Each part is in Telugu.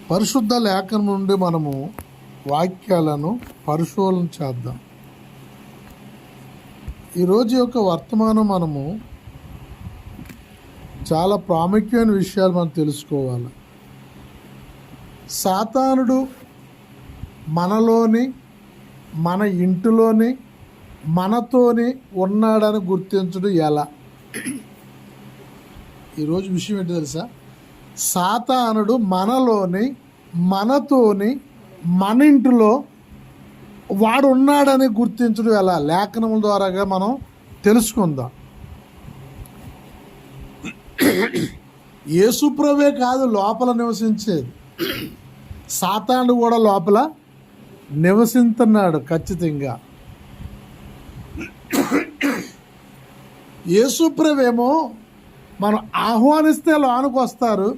పరిశుద్ధ లేఖనం నుండి మనము వాక్యాలను పరిశోధన చేద్దాం. ఈరోజు యొక్క వర్తమానం మనము చాలా ప్రాముఖ్యమైన విషయాలు మనం తెలుసుకోవాలి. సాతానుడు మనలోని, మన ఇంటిలోని, మనతోని ఉన్నాడని గుర్తించడం ఎలా? ఈరోజు విషయం ఏంటి తెలుసా? సాతానుడు మనలోని, మనతోని, మన ఇంటిలో వాడు ఉన్నాడని గుర్తించడం ఎలా? లేఖనముల ద్వారాగా మనం తెలుసుకుందాం. యేసుప్రభే కాదు లోపల నివసించేది, సాతానుడు కూడా లోపల నివసిస్తున్నాడు ఖచ్చితంగా. యేసుప్రభేమో మనం ఆహ్వానిస్తే లోనికి వస్తారు,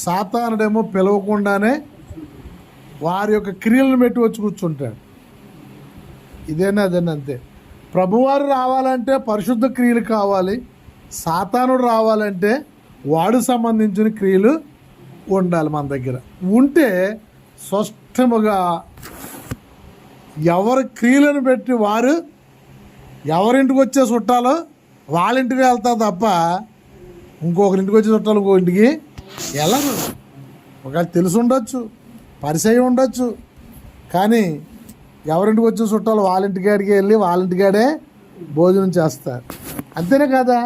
సాతానుడేమో పిలవకుండానే వారి యొక్క క్రియలను పెట్టి వచ్చి కూర్చుంటాడు. ఇదేనా అదేనా అంతే. ప్రభువారు రావాలంటే పరిశుద్ధ క్రియలు కావాలి, సాతానుడు రావాలంటే వాడు సంబంధించిన క్రియలు ఉండాలి మన దగ్గర. ఉంటే స్పష్టముగా ఎవరి క్రియలను పెట్టి వారు ఎవరింటికి వచ్చే చుట్టాలో వాళ్ళ ఇంటికి వెళ్తారు తప్ప ఇంకొకరింటికి వచ్చే చుట్టాలు ఇంకో ఇంటికి వెళ్ళరు. ఒకవేళ తెలిసి ఉండొచ్చు, పరిచయం ఉండొచ్చు, కానీ ఎవరింటికి వచ్చే చుట్టాలు వాళ్ళ ఇంటికాడికి వెళ్ళి వాళ్ళ ఇంటికాడే భోజనం చేస్తారు. అంతేనే కదా?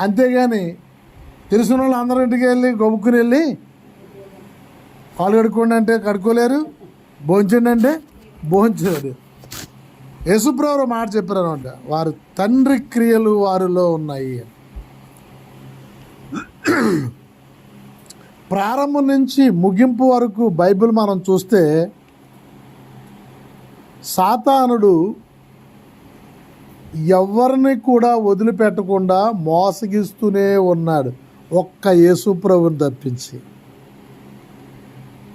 అంతేగాని తెలిసిన వాళ్ళు అందరి ఇంటికి వెళ్ళి గొబ్బుకుని వెళ్ళి కాలు కడుక్కోండి అంటే కడుక్కోలేరు, భోంచండి అంటే భోంచలేరు. యేసుప్రభు మాట చెప్పారు అనమాట, వారు తండ్రి క్రియలు వారిలో ఉన్నాయి. ప్రారంభం నుంచి ముగింపు వరకు బైబిల్ మనం చూస్తే సాతానుడు ఎవరిని కూడా వదిలిపెట్టకుండా మోసగిస్తూనే ఉన్నాడు, ఒక్క యేసుప్రభుని తప్పించి.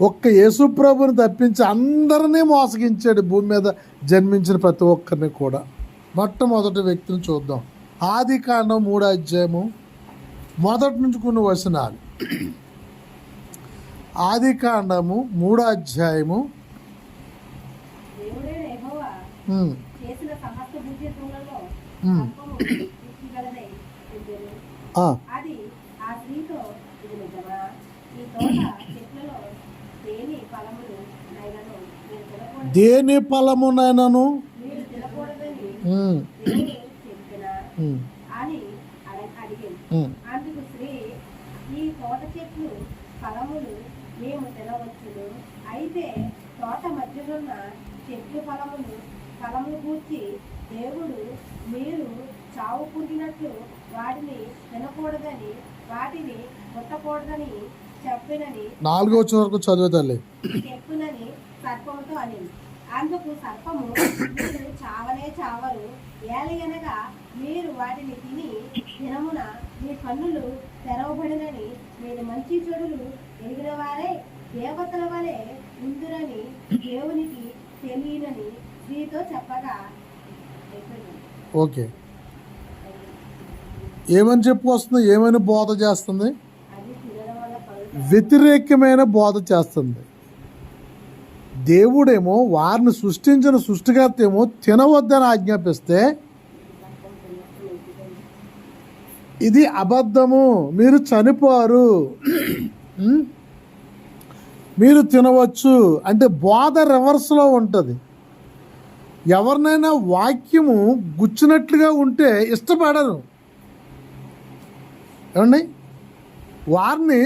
ఒక్క యేసుప్రభుని తప్పించి అందరినీ మోసగించాడు. భూమి మీద జన్మించిన ప్రతి ఒక్కరిని కూడా. మొట్టమొదటి వ్యక్తిని చూద్దాం. ఆదికాండం 3వ అధ్యాయము మొదటి నుంచి కొన్ని వచనాలు. ఆదికాండము 3వ అధ్యాయము దేని ఫలమునైనను అయితే తోట మధ్యనున్న చెట్లు ఫలములు గూర్చి దేవుడు మీరు చావు పుట్టినట్లు వాటిని తినకూడదని వాటిని ముట్టకూడదని చెప్పినని 4వ వచనం వరకు చదువు తల్లి. చెప్పునని సర్పముతో అని. అందుకు సర్పము, మీరు చావనే చావరు, ఏలయనగా మీరు వాటిని తిని దినమున మీ కన్నులు తెరవబడినని మీరు మంచి చెడులు ఎరిగిన వారే దేవతల వలె ఉందురని దేవునికి తెలియనని స్త్రీతో చెప్పగా. ఓకే, ఏమని చెప్పు వస్తుంది? ఏమని బోధ చేస్తుంది? వ్యతిరేకమైన బోధ చేస్తుంది. దేవుడేమో వారిని సృష్టించిన సృష్టికర్త ఏమో తినవద్దని ఆజ్ఞాపిస్తే ఇది అబద్ధము, మీరు చనిపోరు, మీరు తినవచ్చు అంటే బోధ రివర్స్లో ఉంటుంది. ఎవరినైనా వాక్యము గుచ్చినట్లుగా ఉంటే ఇష్టపడరు. ఏమండి, వారిని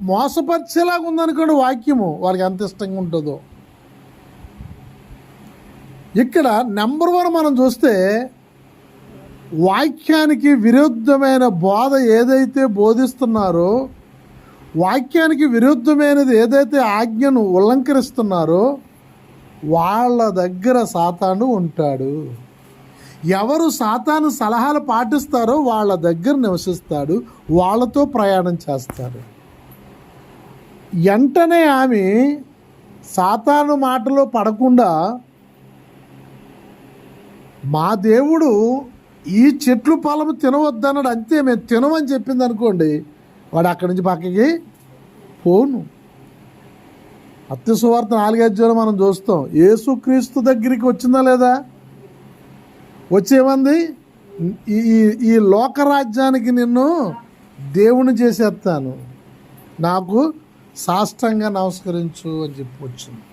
మోసపరిచేలాగా ఉందనుకోండి వాక్యము, వారికి ఎంత ఇష్టంగా ఉంటుందో. ఇక్కడ నెంబర్ 1 మనం చూస్తే వాక్యానికి విరుద్ధమైన బోధ ఏదైతే బోధిస్తున్నారో, వాక్యానికి విరుద్ధమైనది ఏదైతే ఆజ్ఞను ఉల్లంఘిస్తున్నారో వాళ్ళ దగ్గర సాతాను ఉంటాడు. ఎవరు సాతాను సలహాలు పాటిస్తారో వాళ్ళ దగ్గర నివసిస్తాడు, వాళ్ళతో ప్రయాణం చేస్తాడు. వెంటనే ఆమె సాతాను మాటలో పడకుండా మా దేవుడు ఈ చెట్లు ఫలము తినవద్దన్నాడు, అంతే మేము తినమని చెప్పింది అనుకోండి, వాడు అక్కడి నుంచి పక్కకి పోను. మత్తయి సువార్త 4 మనం చూస్తాం. యేసుక్రీస్తు దగ్గరికి వచ్చిందా లేదా? వచ్చేమంది, ఈ లోకరాజ్యానికి నిన్ను దేవుని చేసేస్తాను, నాకు సాష్టంగా నమస్కరించు అని చెప్పి వచ్చింది.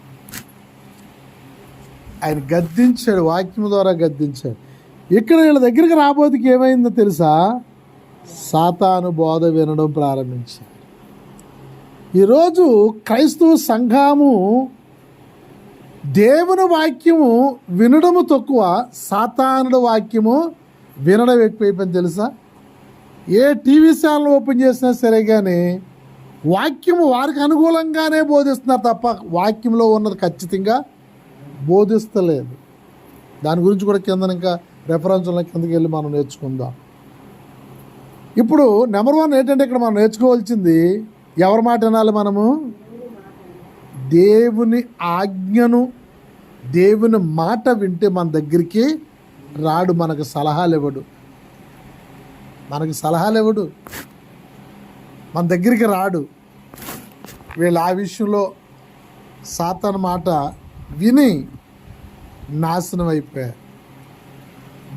ఆయన గద్దించాడు, వాక్యం ద్వారా గద్దించాడు. ఇక్కడ వీళ్ళ దగ్గరికి రాబోతుకి ఏమైందో తెలుసా? సాతాను బోధ వినడం ప్రారంభించారు. ఈరోజు క్రైస్తవ సంఘము దేవుని వాక్యము వినడము తక్కువ, సాతానుడు వాక్యము వినడం ఎక్కువైపోయింది తెలుసా? ఏ టీవీ ఛానల్ ఓపెన్ చేసినా సరే కానీ వాక్యము వారికి అనుకూలంగానే బోధిస్తున్నారు తప్ప వాక్యంలో ఉన్నది ఖచ్చితంగా బోధిస్తలేదు. దాని గురించి కూడా కింద ఇంకా రెఫరెన్స్ల కిందకి వెళ్ళి మనం నేర్చుకుందాం. ఇప్పుడు నెంబర్ 1 ఏంటంటే ఇక్కడ మనం నేర్చుకోవాల్సింది ఎవరి మాట వినాలి? మనము దేవుని ఆజ్ఞను, దేవుని మాట వింటే మన దగ్గరికి రాడు, మనకు సలహాలు ఇవ్వడు. మన దగ్గరికి రాడు. వీళ్ళు ఆ విషయంలో సాతాను మాట విని నాశనం అయిపోయారు.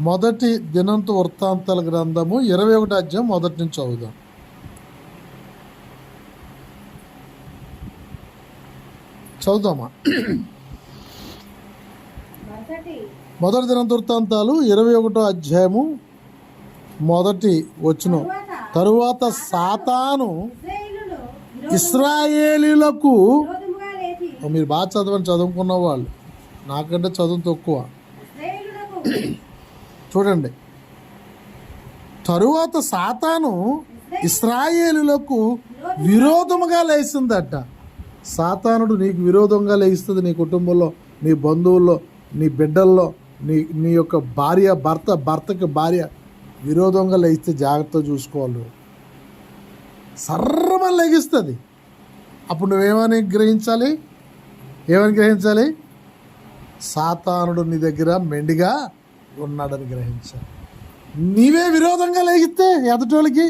మొదటి దినంత వృత్తాంతాల గ్రంథము 21వ అధ్యాయం మొదటి నుంచి చదువుదాం. చదువుదామా? మొదటి దినంత వృత్తాంతాలు 21వ అధ్యాయము మొదటి వచనం. తరువాత సాతాను ఇశ్రాయేలీయులకు, మీరు బాగా చదువుకున్న వాళ్ళు, నాకంటే చదువు తక్కువ. చూడండి, తరువాత సాతాను ఇశ్రాయేలులకు విరోధముగా లేచిందట. సాతానుడు నీకు విరోధంగా లేస్తుంది. నీ కుటుంబంలో, నీ బంధువుల్లో, నీ బిడ్డల్లో, నీ యొక్క భార్య, భర్తకి భార్య విరోధంగా లేస్తే జాగ్రత్తగా చూసుకోవాలి. సర్రమని లెగిస్తుంది. అప్పుడు నువ్వేమని గ్రహించాలి? సాతానుడు నీ దగ్గర మెండిగా ఉన్నాడని గ్రహించాలి. నీవే విరోధంగా లేగితే ఎదుటోళ్ళకి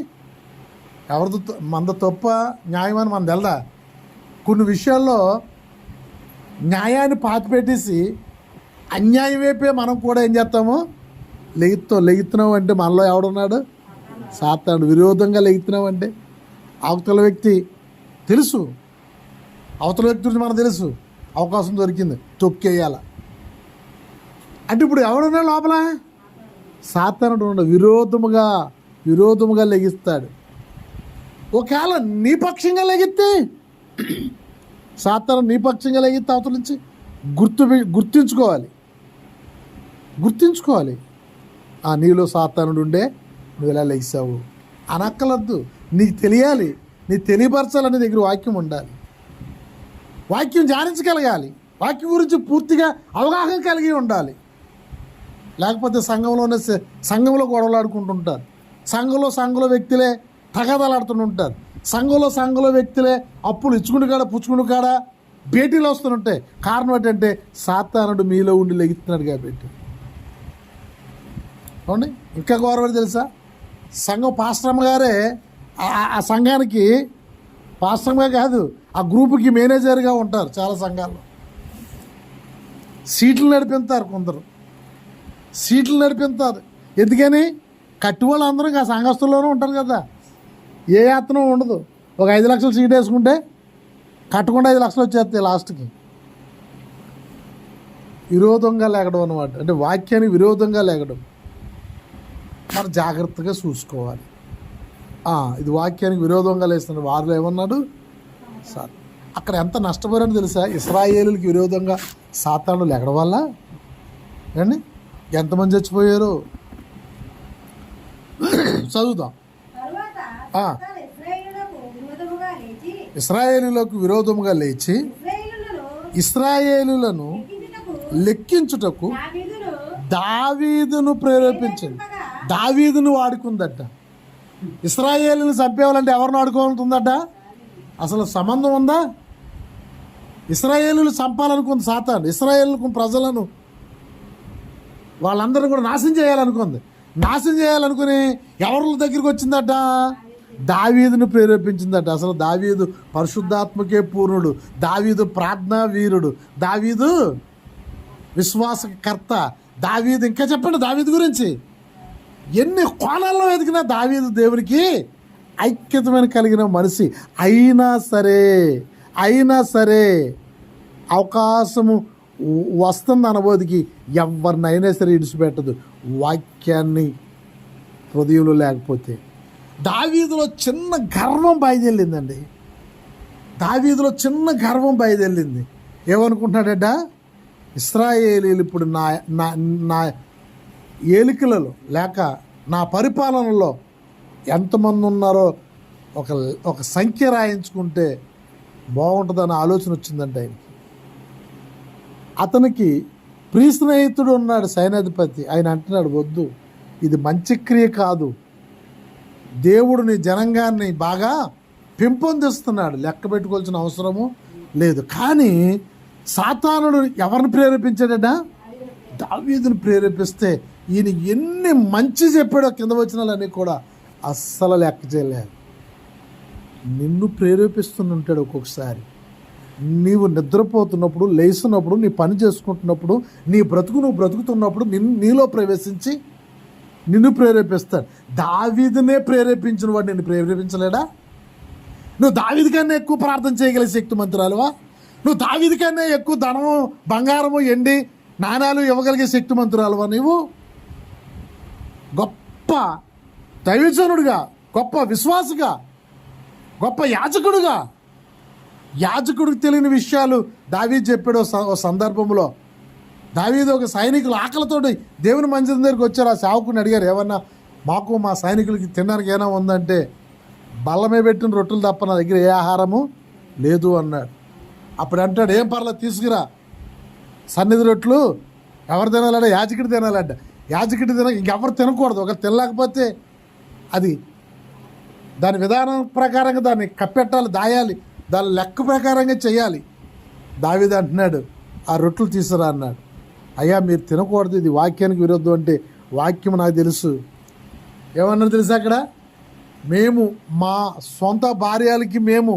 ఎవరిది మంద తప్ప న్యాయమని మనం తెలదా? కొన్ని విషయాల్లో న్యాయాన్ని పాతిపెట్టేసి అన్యాయం వైపే మనం కూడా ఏం చేస్తాము? లెగుతున్నావు అంటే మనలో ఎవడున్నాడు? సాతానుడు. విరోధంగా లెగుతున్నావు అంటే అవతల వ్యక్తి తెలుసు, అవతల వ్యక్తి గురించి మనకు తెలుసు, అవకాశం దొరికింది, తొక్కేయాల అంటే ఇప్పుడు ఎవడున్నా లోపల? సాతానుడు ఉన్నాడు. విరోధముగా లెగిస్తాడు. ఒకవేళ నీపక్షంగా లెగిస్తే, సాతాను నీపక్షంగా లెగిస్తే అవతల నుంచి గుర్తించుకోవాలి. నీలో సాతానుడు ఉండే నువ్వు ఎలా లెగిసావు అనక్కలద్దు. నీకు తెలియాలి, నీకు తెలియపరచాలని దగ్గర వాక్యం ఉండాలి. వాక్యం ధ్యానించగలగాలి. వాక్యం గురించి పూర్తిగా అవగాహన కలిగి ఉండాలి. లేకపోతే సంఘంలో గొడవలు ఆడుకుంటుంటారు. సంఘంలో వ్యక్తులే తగాదాలాడుతుంటారు. సంఘంలో వ్యక్తులే అప్పులు ఇచ్చుకుని కాడ పుచ్చుకుని కాడ భేటీలు వస్తుంటాయి. కారణం ఏంటంటే సాతానుడు మీలో ఉండి లెగుతున్నాడు కాబట్టి. అవునండి. ఇంకా గౌరవం తెలుసా? సంఘం పాస్టర్మ్మ గారే ఆ సంఘానికి పాస్టర్గా కాదు, ఆ గ్రూపుకి మేనేజర్గా ఉంటారు. చాలా సంఘాల్లో సీట్లు నడిపిస్తారు. కొందరు సీట్లు నడిపిస్తారు. ఎందుకని? కట్టి వాళ్ళు అందరూ ఆ సంఘస్థుల్లోనే ఉంటారు కదా. ఏ యాత్ర ఉండదు. ఒక 5 లక్షలు సీట్ వేసుకుంటే కట్టకుండా 5 లక్షలు వచ్చేస్తాయి లాస్ట్కి. విరోధంగా లేకడం అన్నమాట. అంటే వాక్యానికి విరోధంగా లేకడం. మనం జాగ్రత్తగా చూసుకోవాలి. ఇది వాక్యానికి విరోధంగా లేస్తున్నారు. వారిలో ఏమన్నాడు? సార్ అక్కడ ఎంత నష్టపోయారని తెలుసా? ఇశ్రాయేలుకి విరోధంగా సాతాను లేకడం వల్ల అండి ఎంతమంది చచ్చిపోయారు? చదువుదాం. ఇశ్రాయేలులకు విరోధముగా లేచి ఇశ్రాయేలులను లెక్కించుటకు దావీదును ప్రేరేపించింది. దావీదును వాడుకుందట. ఇశ్రాయేలును చంపేవాలంటే ఎవరిని వాడుకోవాలంటుందట? అసలు సంబంధం ఉందా? ఇశ్రాయేలును చంపాలనుకుంది సాతాను. ఇశ్రాయేలుకు ప్రజలను వాళ్ళందరినీ కూడా నాశనం చేయాలనుకుంది. నాశనం చేయాలనుకుని ఎవరి దగ్గరికి వచ్చిందట? దావీదును ప్రేరేపించిందట. అసలు దావీదు పరిశుద్ధాత్మకే పూర్ణుడు, దావీదు ప్రార్థనా వీరుడు, దావీదు విశ్వాసకర్త, దావీదు ఇంకా చెప్పండి దావీదు గురించి ఎన్ని కోణాల్లో వెతికినా దావీదు దేవునికి ఐక్యతమైన కలిగిన మనిషి. అయినా సరే అవకాశము వస్తుంది అనుభూతికి ఎవరినైనా సరే ఇడిచిపెట్టదు వాక్యాన్ని హృదయంలో లేకపోతే. దావీదులో చిన్న గర్వం బయలుదేరిందండి. ఏమనుకుంటున్నాడట, ఇశ్రాయేలీలు ఇప్పుడు నా ఏలికలలో లేక నా పరిపాలనలో ఎంతమంది ఉన్నారో ఒక సంఖ్య రాయించుకుంటే బాగుంటుందన్న ఆలోచన వచ్చిందంట ఆయనకి. అతనికి ప్రియ స్నేహితుడు ఉన్నాడు సైన్యాధిపతి. ఆయన అంటున్నాడు, వద్దు, ఇది మంచి క్రియ కాదు, దేవుడు నీ జనాంగాన్ని బాగా పెంపొందిస్తున్నాడు, లెక్క పెట్టుకోవాల్సిన అవసరము లేదు. కానీ సాతానుడు ఎవరిని ప్రేరేపించాడట, దావీదుని ప్రేరేపిస్తే ఈయన ఎన్ని మంచి చెప్పాడో కింద వచనాలన్నీ కూడా అస్సలు లెక్క చేయలేదు. నిన్ను ప్రేరేపిస్తుంటాడు. ఒక్కొక్కసారి నీవు నిద్రపోతున్నప్పుడు, లేస్తున్నప్పుడు, నీ పని చేసుకుంటున్నప్పుడు, నీ నువ్వు బ్రతుకుతున్నప్పుడు నీలో ప్రవేశించి నిన్ను ప్రేరేపిస్తాడు. దావీదునే ప్రేరేపించిన వాడు నిన్ను ప్రేరేపించలేడా? నువ్వు దావీదు కన్నా ఎక్కువ ప్రార్థన చేయగలిగే శక్తిమంతురాలువా? నువ్వు దావీదు కన్నా ఎక్కువ ధనము, బంగారము, ఎండి, నాణాలు ఇవ్వగలిగే శక్తిమంతురాలువా? నీవు గొప్ప దైవజనుడుగా, గొప్ప విశ్వాసగా, గొప్ప యాజకుడికి తెలియని విషయాలు దావీదు చెప్పాడు. ఓ సందర్భంలో దావీదు ఒక సైనికులు ఆకలితోటి దేవుని మందిరం దగ్గరికి వచ్చారు. ఆ సేవకుని అడిగారు, ఏమన్నా మాకు మా సైనికులకి తినడానికి ఏమైనా ఉందంటే, బల్లమే పెట్టిన రొట్టెలు తప్ప నా దగ్గర ఏ ఆహారము లేదు అన్నాడు. అప్పుడు అంటాడు, ఏం పర్లేదు తీసుకురా, సన్నిధి రొట్టెలు ఎవరు తినాలంటే యాజకుడు తినాలంట. యాజకుడు ఇంకెవరు తినకూడదు. ఒకరు తినలేకపోతే అది దాని విధానం ప్రకారంగా దాన్ని కప్పెట్టాలి, దాయాలి, దాని లెక్క ప్రకారంగా చేయాలి. దావీదు అంటున్నాడు, ఆ రొట్టెలు తీసుకురా అన్నాడు. అయ్యా మీరు తినకూడదు, ఇది వాక్యానికి విరుద్ధం అంటే, వాక్యం నాకు తెలుసు. ఏమన్నారు తెలుసా అక్కడ, మేము మా సొంత భార్యలకి మేము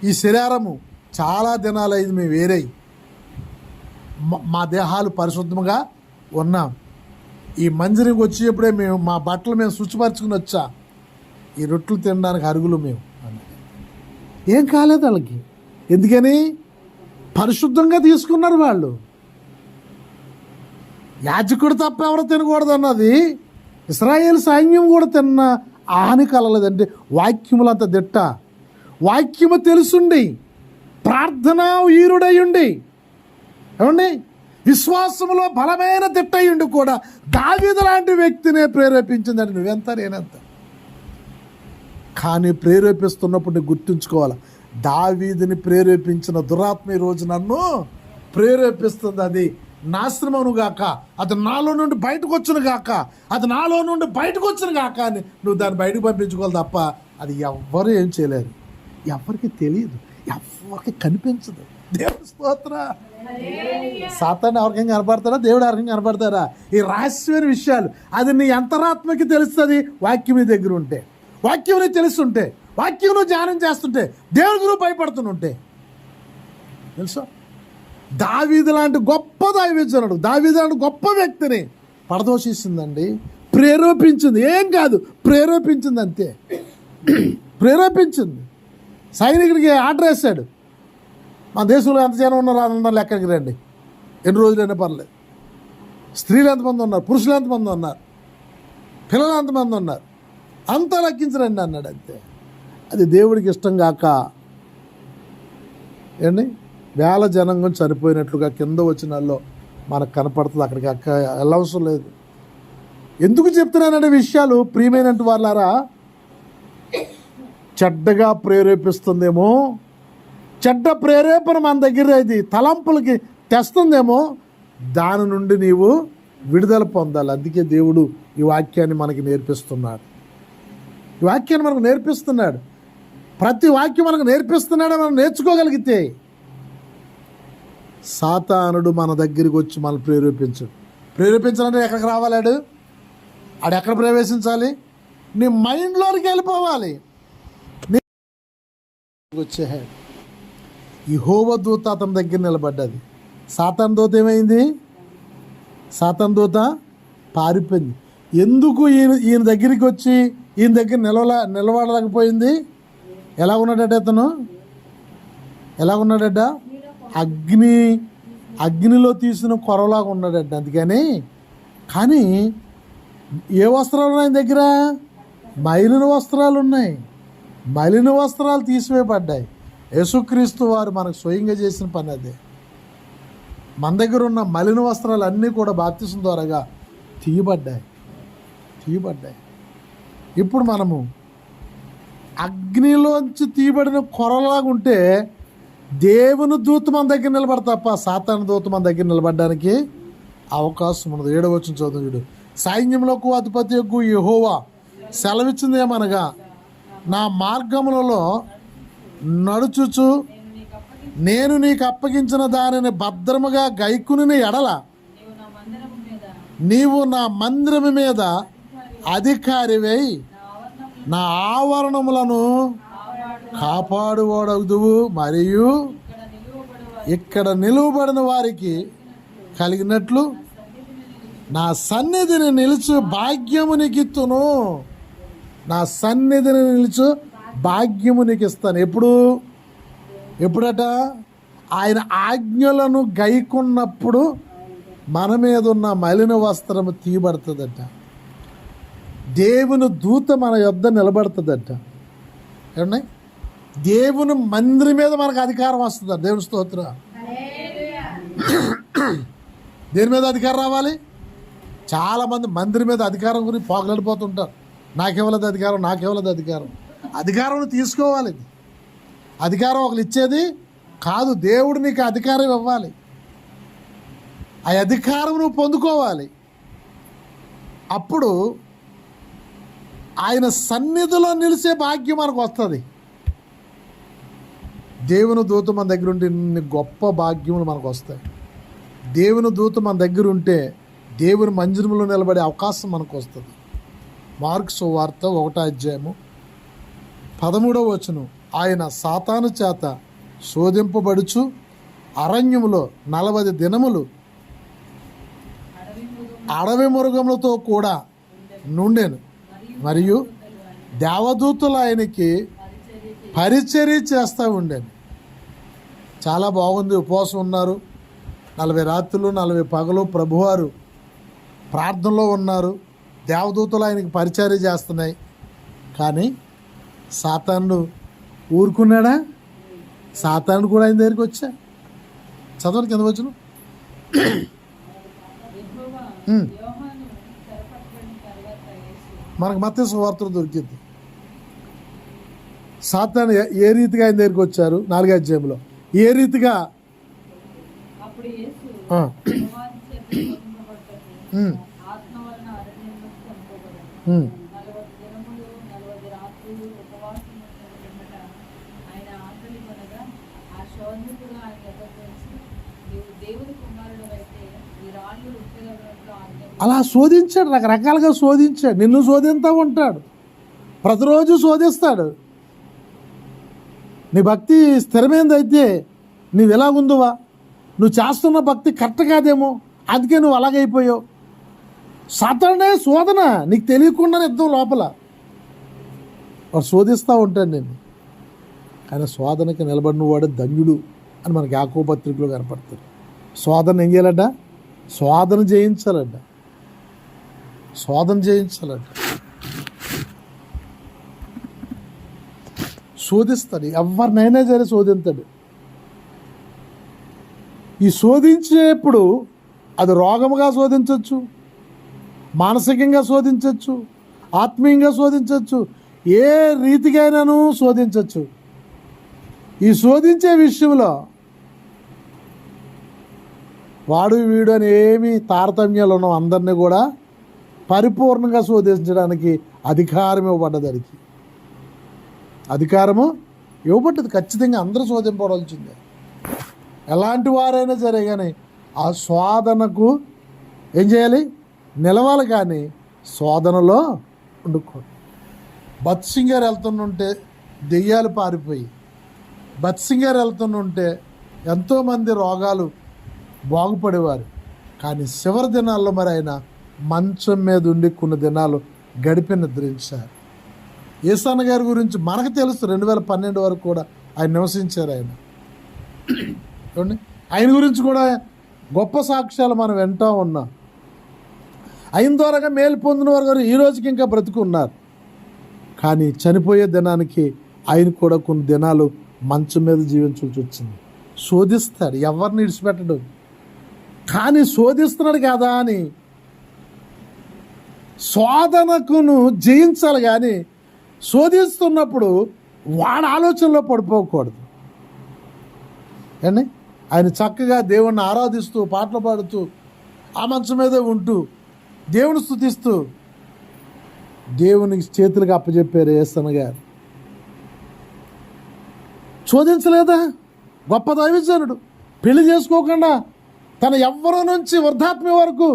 ఈ శరీరము చాలా దినాలైంది మేము వేరై, మా దేహాలు పరిశుద్ధంగా ఉన్నాం, ఈ మందిరంకి వచ్చేప్పుడే మేము మా బట్టలు మేము శుచిపరచుకుని వచ్చా, ఈ రొట్టెలు తినడానికి అరుగులు మేము అని. ఏం కాలేదు వాళ్ళకి. ఎందుకని? పరిశుద్ధంగా తీసుకున్నారు వాళ్ళు. యాజకుడు తప్ప ఎవరు తినకూడదు అన్నది ఇశ్రాయేలు సైన్యం కూడా తిన్న హాని కలలేదంటే వాక్యములంత దిట్ట, వాక్యము తెలుసుండి, ప్రార్థనా వీరుడయ్యుండి, ఏమండి విశ్వాసములో బలమైన దిట్టయ్యుండి కూడా దావీదు లాంటి వ్యక్తినే ప్రేరేపించిందండి. నువ్వెంత నేనెంత. కానీ ప్రేరేపిస్తున్నప్పుడు నీకు గుర్తుంచుకోవాలి, దావీదుని ప్రేరేపించిన దురాత్మ ఈ రోజు నన్ను ప్రేరేపిస్తుంది. అది నాశనమును గాక, అది నాలో నుండి బయటకు వచ్చును గాక, అని నువ్వు దాన్ని బయటకు పంపించుకోవాలి తప్ప అది ఎవ్వరూ ఏం చేయలేదు. ఎవరికి తెలియదు, ఎవరికి కనిపించదు. దేవుని స్తోత్ర. సాతాను ఎవరికైనా కనపడతారా, దేవుడు ఎవరికైనా కనపడతారా? ఈ రహస్యమైన విషయాలు అది నీ అంతరాత్మకి తెలుస్తుంది. వాక్యం నీ దగ్గర ఉంటే, వాక్యం నీకు తెలుస్తుంటే, వాక్యం నువ్వు ధ్యానం చేస్తుంటే, దేవుడికి నువ్వు భయపడుతుంటే. తెలుసా, దావీదు లాంటి గొప్ప దైవజనుడు, దావీదు లాంటి గొప్ప వ్యక్తిని పడదోషిస్తుందండి, ప్రేరేపించింది. ఏం కాదు, ప్రేరేపించింది, అంతే. ప్రేరేపించింది. సైనికుడికి ఆర్డర్ వేశాడు, మన దేశంలో ఎంత జనం ఉన్నారో అందరూ లెక్కడికి రండి, ఎన్ని రోజులైనా పర్లేదు, స్త్రీలు ఎంతమంది ఉన్నారు, పురుషులు ఎంతమంది ఉన్నారు, పిల్లలు ఎంతమంది ఉన్నారు, అంతా లెక్కించరండి అన్నాడు. అంతే. అది దేవుడికి ఇష్టం కాక ఏండి వేల జనంగా చనిపోయినట్లుగా కింద వచ్చిన వాళ్ళు మనకు కనపడుతుంది. అక్కడికి వెళ్ళవసరం లేదు. ఎందుకు చెప్తున్నానంటే విషయాలు, ప్రియమైన వాళ్ళారా, చెడ్డగా ప్రేరేపిస్తుందేమో, చెడ్డ ప్రేరేపణ మన దగ్గర ఇది తలంపులకి తెస్తుందేమో, దాని నుండి నీవు విడుదల పొందాలి. అందుకే దేవుడు ఈ వాక్యాన్ని మనకి నేర్పిస్తున్నాడు. ఈ వాక్యాన్ని మనకు నేర్పిస్తున్నాడు. ప్రతి వాక్యం మనకు నేర్పిస్తున్నాడు. మనం నేర్చుకోగలిగితే సాతానుడు మన దగ్గరికి వచ్చి మనం ప్రేరేపించాలంటే ఎక్కడికి రావాలాడు? ఆడు ఎక్కడ ప్రవేశించాలి? నీ మైండ్లోకి వెళ్ళిపోవాలి. వచ్చేసాడు. యెహోవా దూత అతని దగ్గర నిలబడ్డది. సాతాను దూత ఏమైంది? సాతాను దూత పారిపోయింది. ఎందుకు ఈయన దగ్గరికి వచ్చి ఈయన దగ్గర నిలబడలేకపోయింది? ఎలా ఉన్నాడట అతను? ఎలా ఉన్నాడట? అగ్నిలో తీసిన కొరలాగా ఉన్నాడట. అందుకని కానీ ఏ వస్త్రాలు ఉన్నాయి దగ్గర? మలిన వస్త్రాలు ఉన్నాయి. మలిన వస్త్రాలు తీసివేయబడ్డాయి. యేసుక్రీస్తు వారు మనకు స్వయంగా చేసిన పని అదే. మన దగ్గర ఉన్న మలిన వస్త్రాలు అన్నీ కూడా బాప్తిసం ద్వారాగా తీయబడ్డాయి. ఇప్పుడు మనము అగ్నిలోంచి తీయబడిన కొరలాగా ఉంటే దేవుని దూత మన దగ్గర నిలబడతా తప్ప సాతాను దూత మన దగ్గర నిలబడడానికి అవకాశం ఉండదు. 7వ వచనం చదువుడు. సైన్యములకు అధిపతి యొక్క యెహోవా సెలవిచ్చింది ఏమనగా, నా మార్గములలో నడుచుచు నేను నీకు అప్పగించిన దానిని భద్రముగా గైకుని ఎడల నీవు నా మందిరము మీద అధికారివై నా ఆవరణములను కాపాడువాడవుదువు. మరియు ఇక్కడ నిలువబడిన వారికి కలిగినట్లు నా సన్నిధిని నిలుచు భాగ్యము నీకిత్తును. నా సన్నిధిని నిలుచు భాగ్యము నీకు ఇస్తాను. ఎప్పుడట? ఆయన ఆజ్ఞలను గైకున్నప్పుడు మన మీద ఉన్న మలిన వస్త్రము తీయబడుతుందట. దేవుని దూత మన యొద్ద నిలబడుతుందట. ఏమన్నా? దేవుని మందిరం మీద మనకు అధికారం వస్తుందా? దేవుని స్తోత్రం. దేని మీద అధికారం రావాలి? చాలామంది మందిరం మీద అధికారం గురించి పోగలాడిపోతుంటారు. నాకేవలది అధికారం. అధికారం తీసుకోవాలి. అధికారం ఒకరు ఇచ్చేది కాదు. దేవుడు నీకు అధికారం ఇవ్వాలి. ఆ అధికారం నువ్వు పొందుకోవాలి. అప్పుడు ఆయన సన్నిధిలో నిలిచే భాగ్యం మనకు వస్తుంది. దేవుని దూత మన దగ్గర ఉంటే ఇన్ని గొప్ప భాగ్యములు మనకు వస్తాయి. దేవుని దూత మన దగ్గర ఉంటే దేవుని మందిరంలో నిలబడే అవకాశం మనకు వస్తుంది. మార్కు సువార్త 1వ అధ్యాయము 13వ వచనం. ఆయన సాతాను చేత శోధింపబడుచు అరణ్యములో 40 దినములు అడవి మృగములతో కూడా నుండెను. మరియు దేవదూతలు ఆయనకి పరిచర్య చేస్తూ ఉండేది. చాలా బాగుంది. ఉపవాసం ఉన్నారు. 40 రాత్రులు 40 పగలు ప్రభువారు ప్రార్థనలో ఉన్నారు. దేవదూతలు ఆయనకి పరిచర్య చేస్తున్నాయి. కానీ సాతాను ఊరుకున్నాడా? సాతాను కూడా ఆయన దగ్గరికి వచ్చా. చదవని కింద వచ్చును. మనకు మత్తయి సువార్తలో దొరికింది. సాతాను ఏ రీతిగా ఆయన దగ్గరికి వచ్చారు? 4వ అధ్యాయంలో ఏ రీతిగా అలా శోధించాడు. రకరకాలుగా శోధించాడు. నిన్ను శోధిస్తూ ఉంటాడు. ప్రతిరోజు శోధిస్తాడు. నీ భక్తి స్థిరమైందైతే నువ్వు ఎలాగుందువా? నువ్వు చేస్తున్న భక్తి కరెక్ట్ కాదేమో, అందుకే నువ్వు అలాగైపోయావు. సాతానే శోధన నీకు తెలియకుండానే యుద్ధం లోపల వాడు శోధిస్తూ ఉంటాడు నేను. కానీ శోధనకి నిలబడిన వాడు ధన్యుడు అని మనకి యాకోబు పత్రికలో కనపడుతుంది. శోధన ఏం చేయాలట? శోధన చేయించాలట. శోధిస్తాడు. ఎవరినైనా సరే శోధిస్తాడు. ఈ శోధించేప్పుడు అది రోగముగా శోధించవచ్చు, మానసికంగా శోధించవచ్చు, ఆత్మీయంగా శోధించవచ్చు, ఏ రీతికైనాను శోధించవచ్చు. ఈ శోధించే విషయంలో వాడు వీడు అని ఏమీ తారతమ్యాలు ఉన్నాం. అందరినీ కూడా పరిపూర్ణంగా శోధించడానికి అధికారం ఇవ్వబడ్డది. దానికి అధికారము ఇవ్వబడ్డది. ఖచ్చితంగా అందరూ శోధింపవలసిందే. ఎలాంటి వారైనా సరే కానీ ఆ శోధనకు ఏం చేయాలి? నిలవాలి. కానీ శోధనలో ఉండుకోండి. బత్సింగారు వెళ్తుంటే దెయ్యాలు పారిపోయి బత్సింగారు వెళ్తుంటే ఎంతోమంది రోగాలు బాగుపడేవారు. కానీ చివరి దినాల్లో మరి ఆయన మంచం మీద ఉండి కొన్ని దినాలు గడిపి నిద్రించారు. యేసన్న గారి గురించి మనకు తెలుసు, 2012 వరకు కూడా ఆయన నివసించారు. ఆయన గురించి కూడా గొప్ప సాక్ష్యాలు మనం వింటూ ఉన్నాం. ఆయన ద్వారాగా మేలు పొందిన వారు ఈ రోజుకి ఇంకా బ్రతుకున్నారు. కానీ చనిపోయే దినానికి ఆయన కూడా కొన్ని దినాలు మంచం మీద జీవించాల్సి వచ్చింది. శోధిస్తాడు, ఎవరిని విడిచిపెట్టడు. కానీ శోధిస్తున్నాడు కదా అని శోధనకును జయించాలి. కానీ శోధిస్తున్నప్పుడు వాడి ఆలోచనలో పడిపోకూడదు. కానీ ఆయన చక్కగా దేవుణ్ణి ఆరాధిస్తూ పాటలు పాడుతూ ఆ మంచం మీదే ఉంటూ దేవుని స్తుతిస్తూ దేవునికి చేతులకు అప్పచెప్పారు యేసన్న గారు. శోధించలేదా? గొప్ప దైవజనుడు పెళ్లి చేసుకోకుండా తన యవ్వనం నుంచి వృద్ధాప్యం వరకు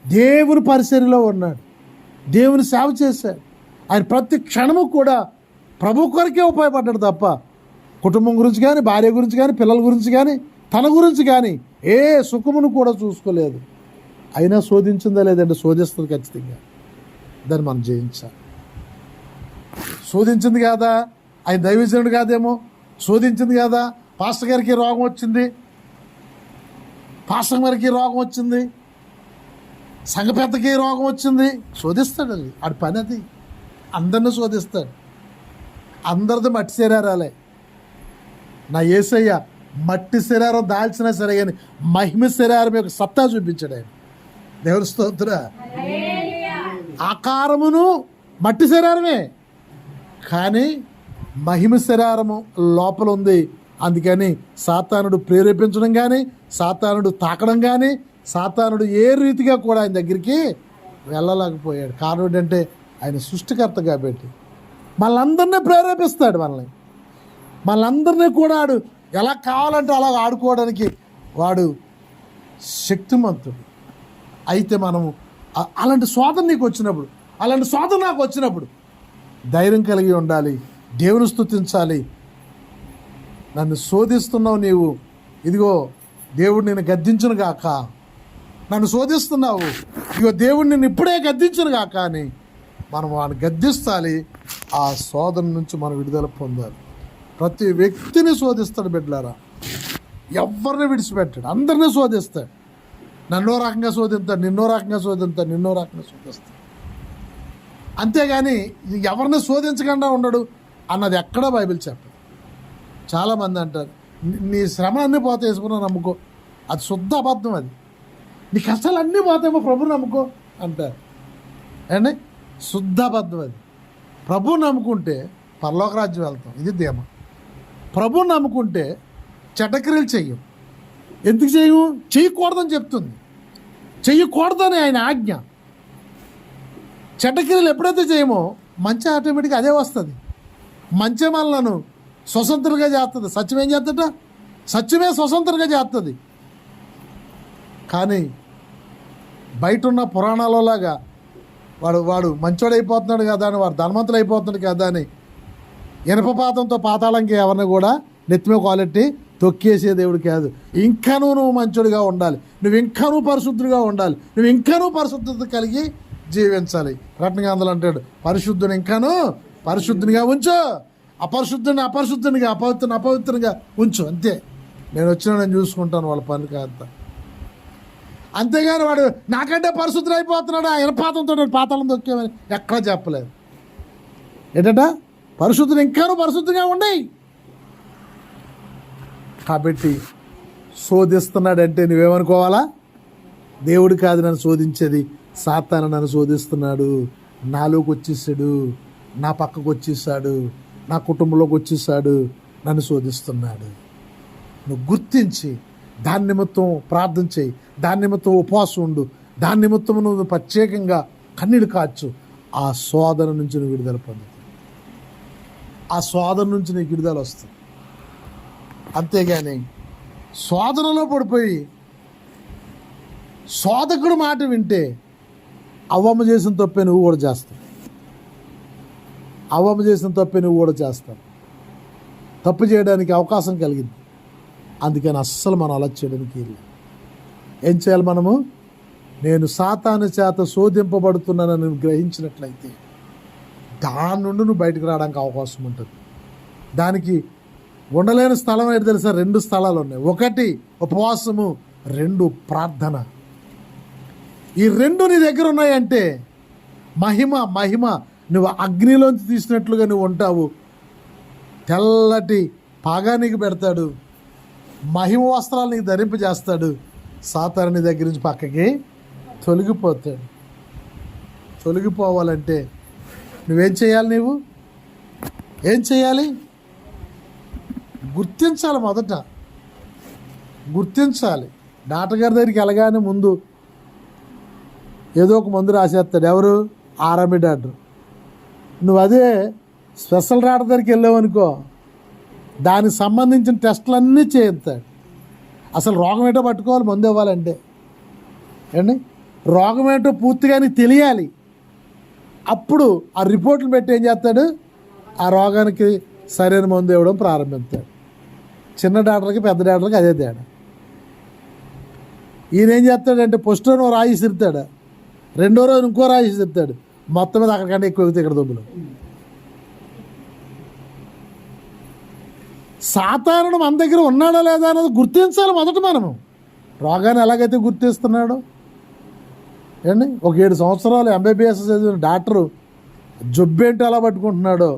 దేవుని పరిచర్యలో ఉన్నాడు. దేవుని సేవ చేశాడు. ఆయన ప్రతి క్షణము కూడా ప్రభు కొరకే ఉపయోగపడ్డాడు తప్ప కుటుంబం గురించి కానీ, భార్య గురించి కానీ, పిల్లల గురించి కానీ, తన గురించి కానీ ఏ సుఖమును కూడా చూసుకోలేదు. అయినా శోధించిందా లేదంటే శోధిస్తుంది ఖచ్చితంగా. దాన్ని మనం జయించాలి. శోధించింది కాదా? ఆయన దైవజనుడు కాదేమో. శోధించింది కదా, పాస్టర్ గారికి రోగం వచ్చింది, పాస్టర్ గారికి రోగం వచ్చింది, సంఘ పెద్దకి రోగం వచ్చింది. శోధిస్తాడు. అది ఆడి పని. అది అందరినీ శోధిస్తాడు. అందరిది మట్టి శరీరాలే. నా యేసయ్య మట్టి శరీరం దాల్చినా సరే కానీ మహిమ శరీరం యొక్క సత్తా చూపించాడు ఆయన. దేవుని స్తోత్ర. ఆకారమును మట్టి శరీరమే, కానీ మహిమ శరీరము లోపల ఉంది. అందుకని సాతానుడు ప్రేరేపించడం కానీ, సాతానుడు తాకడం కానీ, సాతానుడు ఏ రీతిగా కూడా ఆయన దగ్గరికి వెళ్ళలేకపోయాడు. కారణం ఏంటంటే ఆయన సృష్టికర్త కాబట్టి మనందరినీ ప్రేరేపిస్తాడు. మనందరినీ కూడా ఆడు ఎలా కావాలంటే అలా ఆడుకోవడానికి వాడు శక్తిమంతుడు. అయితే మనము అలాంటి శోధన నీకు వచ్చినప్పుడు, అలాంటి శోధన నాకు వచ్చినప్పుడు ధైర్యం కలిగి ఉండాలి. దేవుని స్తుతించాలి. నన్ను శోధిస్తున్నావు నీవు, ఇదిగో దేవుడు నిన్ను గద్దించును గాక. నన్ను శోధిస్తున్నావు, ఇదిగో దేవుడు నిన్ను ఇప్పుడే గద్దించును గాక అని మనం వాడిని గద్దిస్తాలి. ఆ శోధన నుంచి మనం విడుదల పొందాలి. ప్రతి వ్యక్తిని శోధిస్తాడు బిడ్డలారా. ఎవరిని విడిచిపెట్టాడు, అందరినీ శోధిస్తాడు. నన్నో రకంగా శోధిస్తాడు, నిన్నో రకంగా శోధిస్తాడు, నిన్నో రకంగా శోధిస్తాడు. అంతేగాని ఎవరిని శోధించకుండా ఉండడు అన్నది ఎక్కడా బైబిల్ చెప్పదు. చాలామంది అంటారు నీ శ్రమ అన్నీ పోతే వేసుకున్నా నమ్ముకో. అది శుద్ధ అబద్ధం. అది నీ కష్టాలు అన్నీ పోతాయేమో ప్రభు నమ్ముకో అంటారు. అండి శుద్ధ అబద్ధం. అది ప్రభు నమ్ముకుంటే పరలోక రాజ్యం వెళ్తాం. ఇది ధీమ. ప్రభు నమ్ముకుంటే చెడ్డక్రియలు చెయ్యం. ఎందుకు చేయము? చెయ్యకూడదని చెప్తుంది. చెయ్యకూడదని ఆయన ఆజ్ఞ. చెడ్డక్రియలు ఎప్పుడైతే చేయమో మంచి ఆటోమేటిక్గా అదే వస్తుంది. మంచి మనలను స్వతంత్రంగా చేస్తుంది. సత్యం ఏం చేస్తుంట? సత్యమే స్వతంత్రంగా చేస్తుంది. కానీ బయట ఉన్న పురాణాలలాగా వాడు మంచోడైపోతున్నాడు కదా అని, వాడు ధనవంతుడు అయిపోతున్నాడు కదా అని ఇనపపాతంతో పాతాళంకి ఎవరిని కూడా నెత్తిమే క్వాలిటీ తొక్కేసే దేవుడు కాదు. ఇంకానూ నువ్వు మంచోడిగా ఉండాలి, నువ్వు ఇంకానూ పరిశుద్ధుడిగా ఉండాలి, నువ్వు ఇంకానూ పరిశుద్ధత కలిగి జీవించాలి. రత్నగాంధలు అంటాడు పరిశుద్ధుని ఇంకానూ పరిశుద్ధునిగా ఉంచు, అపరిశుద్ధుని అపరిశుద్ధునిగా, అపవిత్రుని అపవిత్రంగా ఉంచు. అంతే. నేను వచ్చినా నేను చూసుకుంటాను వాళ్ళ పని కాదు. అంతేగాని వాడు నాకంటే పరిశుద్ధుడు అయిపోతున్నాడు ఆయన పాతంతో పాతాళం తొక్కేమని ఎక్కడా చెప్పలేదు. ఏంటంట పరిశుద్ధులు ఇంకానూ పరిశుద్ధంగా ఉండయి. కాబట్టి శోధిస్తున్నాడంటే నువ్వేమనుకోవాలా? దేవుడు కాదు నన్ను శోధించేది, సాతాను నన్ను శోధిస్తున్నాడు. నాలోకి వచ్చేసాడు, నా పక్కకు వచ్చేసాడు, నా కుటుంబంలోకి వచ్చేసాడు, నన్ను శోధిస్తున్నాడు. నువ్వు గుర్తించి దాని నిమిత్తం ప్రార్థన చేయి, దాని నిమిత్తం ఉపవాసం ఉండు, దాని నిమిత్తం నువ్వు ప్రత్యేకంగా కన్నీళ్ళు కాచు. ఆ శోధన నుంచి నువ్వు విడుదల పొందుతావు. ఆ శోధన నుంచి నీకు విడుదల వస్తుంది. అంతేగాని శోధనలో పడిపోయి శోధకుడు మాట వింటే అవ్వమ్మ చేసిన తప్పే నువ్వు కూడా చేస్తావు. అవ్వమ్మ చేసిన తప్పే నువ్వు కూడా చేస్తావు. తప్పు చేయడానికి అవకాశం కలిగింది. అందుకని అస్సలు మనం అలా చేయడానికి వెళ్ళి ఏం చేయాలి? మనము నేను సాతాను చేత శోధింపబడుతున్నానని గ్రహించినట్లయితే దాని నుండి నువ్వు బయటకు రావడానికి అవకాశం ఉంటుంది. దానికి ఉండలేని స్థలం ఏంటి తెలుసా? 2 స్థలాలు ఉన్నాయి. 1 ఉపవాసము, 2 ప్రార్థన. ఈ 2 నీ దగ్గర ఉన్నాయంటే మహిమ నువ్వు అగ్నిలోంచి తీసినట్లుగా నువ్వు ఉంటావు. తెల్లటి పాగా నీకు పెడతాడు, మహిమ వస్త్రాలు నీకు ధరింపజేస్తాడు. సాతాను నీ దగ్గర నుంచి పక్కకి తొలగిపోతాడు. తొలగిపోవాలంటే నువ్వేం చేయాలి? నువ్వు ఏం చేయాలి? గుర్తించాలి. మొదట గుర్తించాలి. డాక్టర్ గారి దగ్గరికి వెళ్ళగానే ముందు ఏదో ఒక మందు రాసేస్తాడు. ఎవరు? RMP doctor. నువ్వు అదే స్పెషల్ డాక్టర్ దగ్గరికి వెళ్ళావనుకో, దానికి సంబంధించిన టెస్టులన్నీ చేయిస్తాడు. అసలు రోగం ఏంటో పట్టుకోవాలి మందు ఇవ్వాలంటే. ఏండి, రోగం ఏంటో పూర్తిగా నీకు తెలియాలి. అప్పుడు ఆ రిపోర్ట్లు పెట్టి ఏం చేస్తాడు? ఆ రోగానికి సరైన మందు ఇవ్వడం ప్రారంభిస్తాడు. చిన్న డాక్టర్కి పెద్ద డాక్టర్కి అదే తేడా. ఈయన ఏం చేస్తాడంటే ఫస్ట్ రోజు రాయి సిరుతాడు, 2వ రోజు ఇంకో రాయి సిరుతాడు. మొత్తం మీద అక్కడికంటే ఎక్కువ అవుతాయి ఇక్కడ దుబ్బులు. సాతానుడు మన దగ్గర ఉన్నాడా లేదా అన్నది గుర్తించాలి మొదట. మనము రోగాన్ని ఎలాగైతే గుర్తిస్తున్నాడో ఏండి, ఒక 7 సంవత్సరాలు MBBS చదివిన డాక్టరు జబ్బేంటో ఎలా పట్టుకుంటున్నాడో,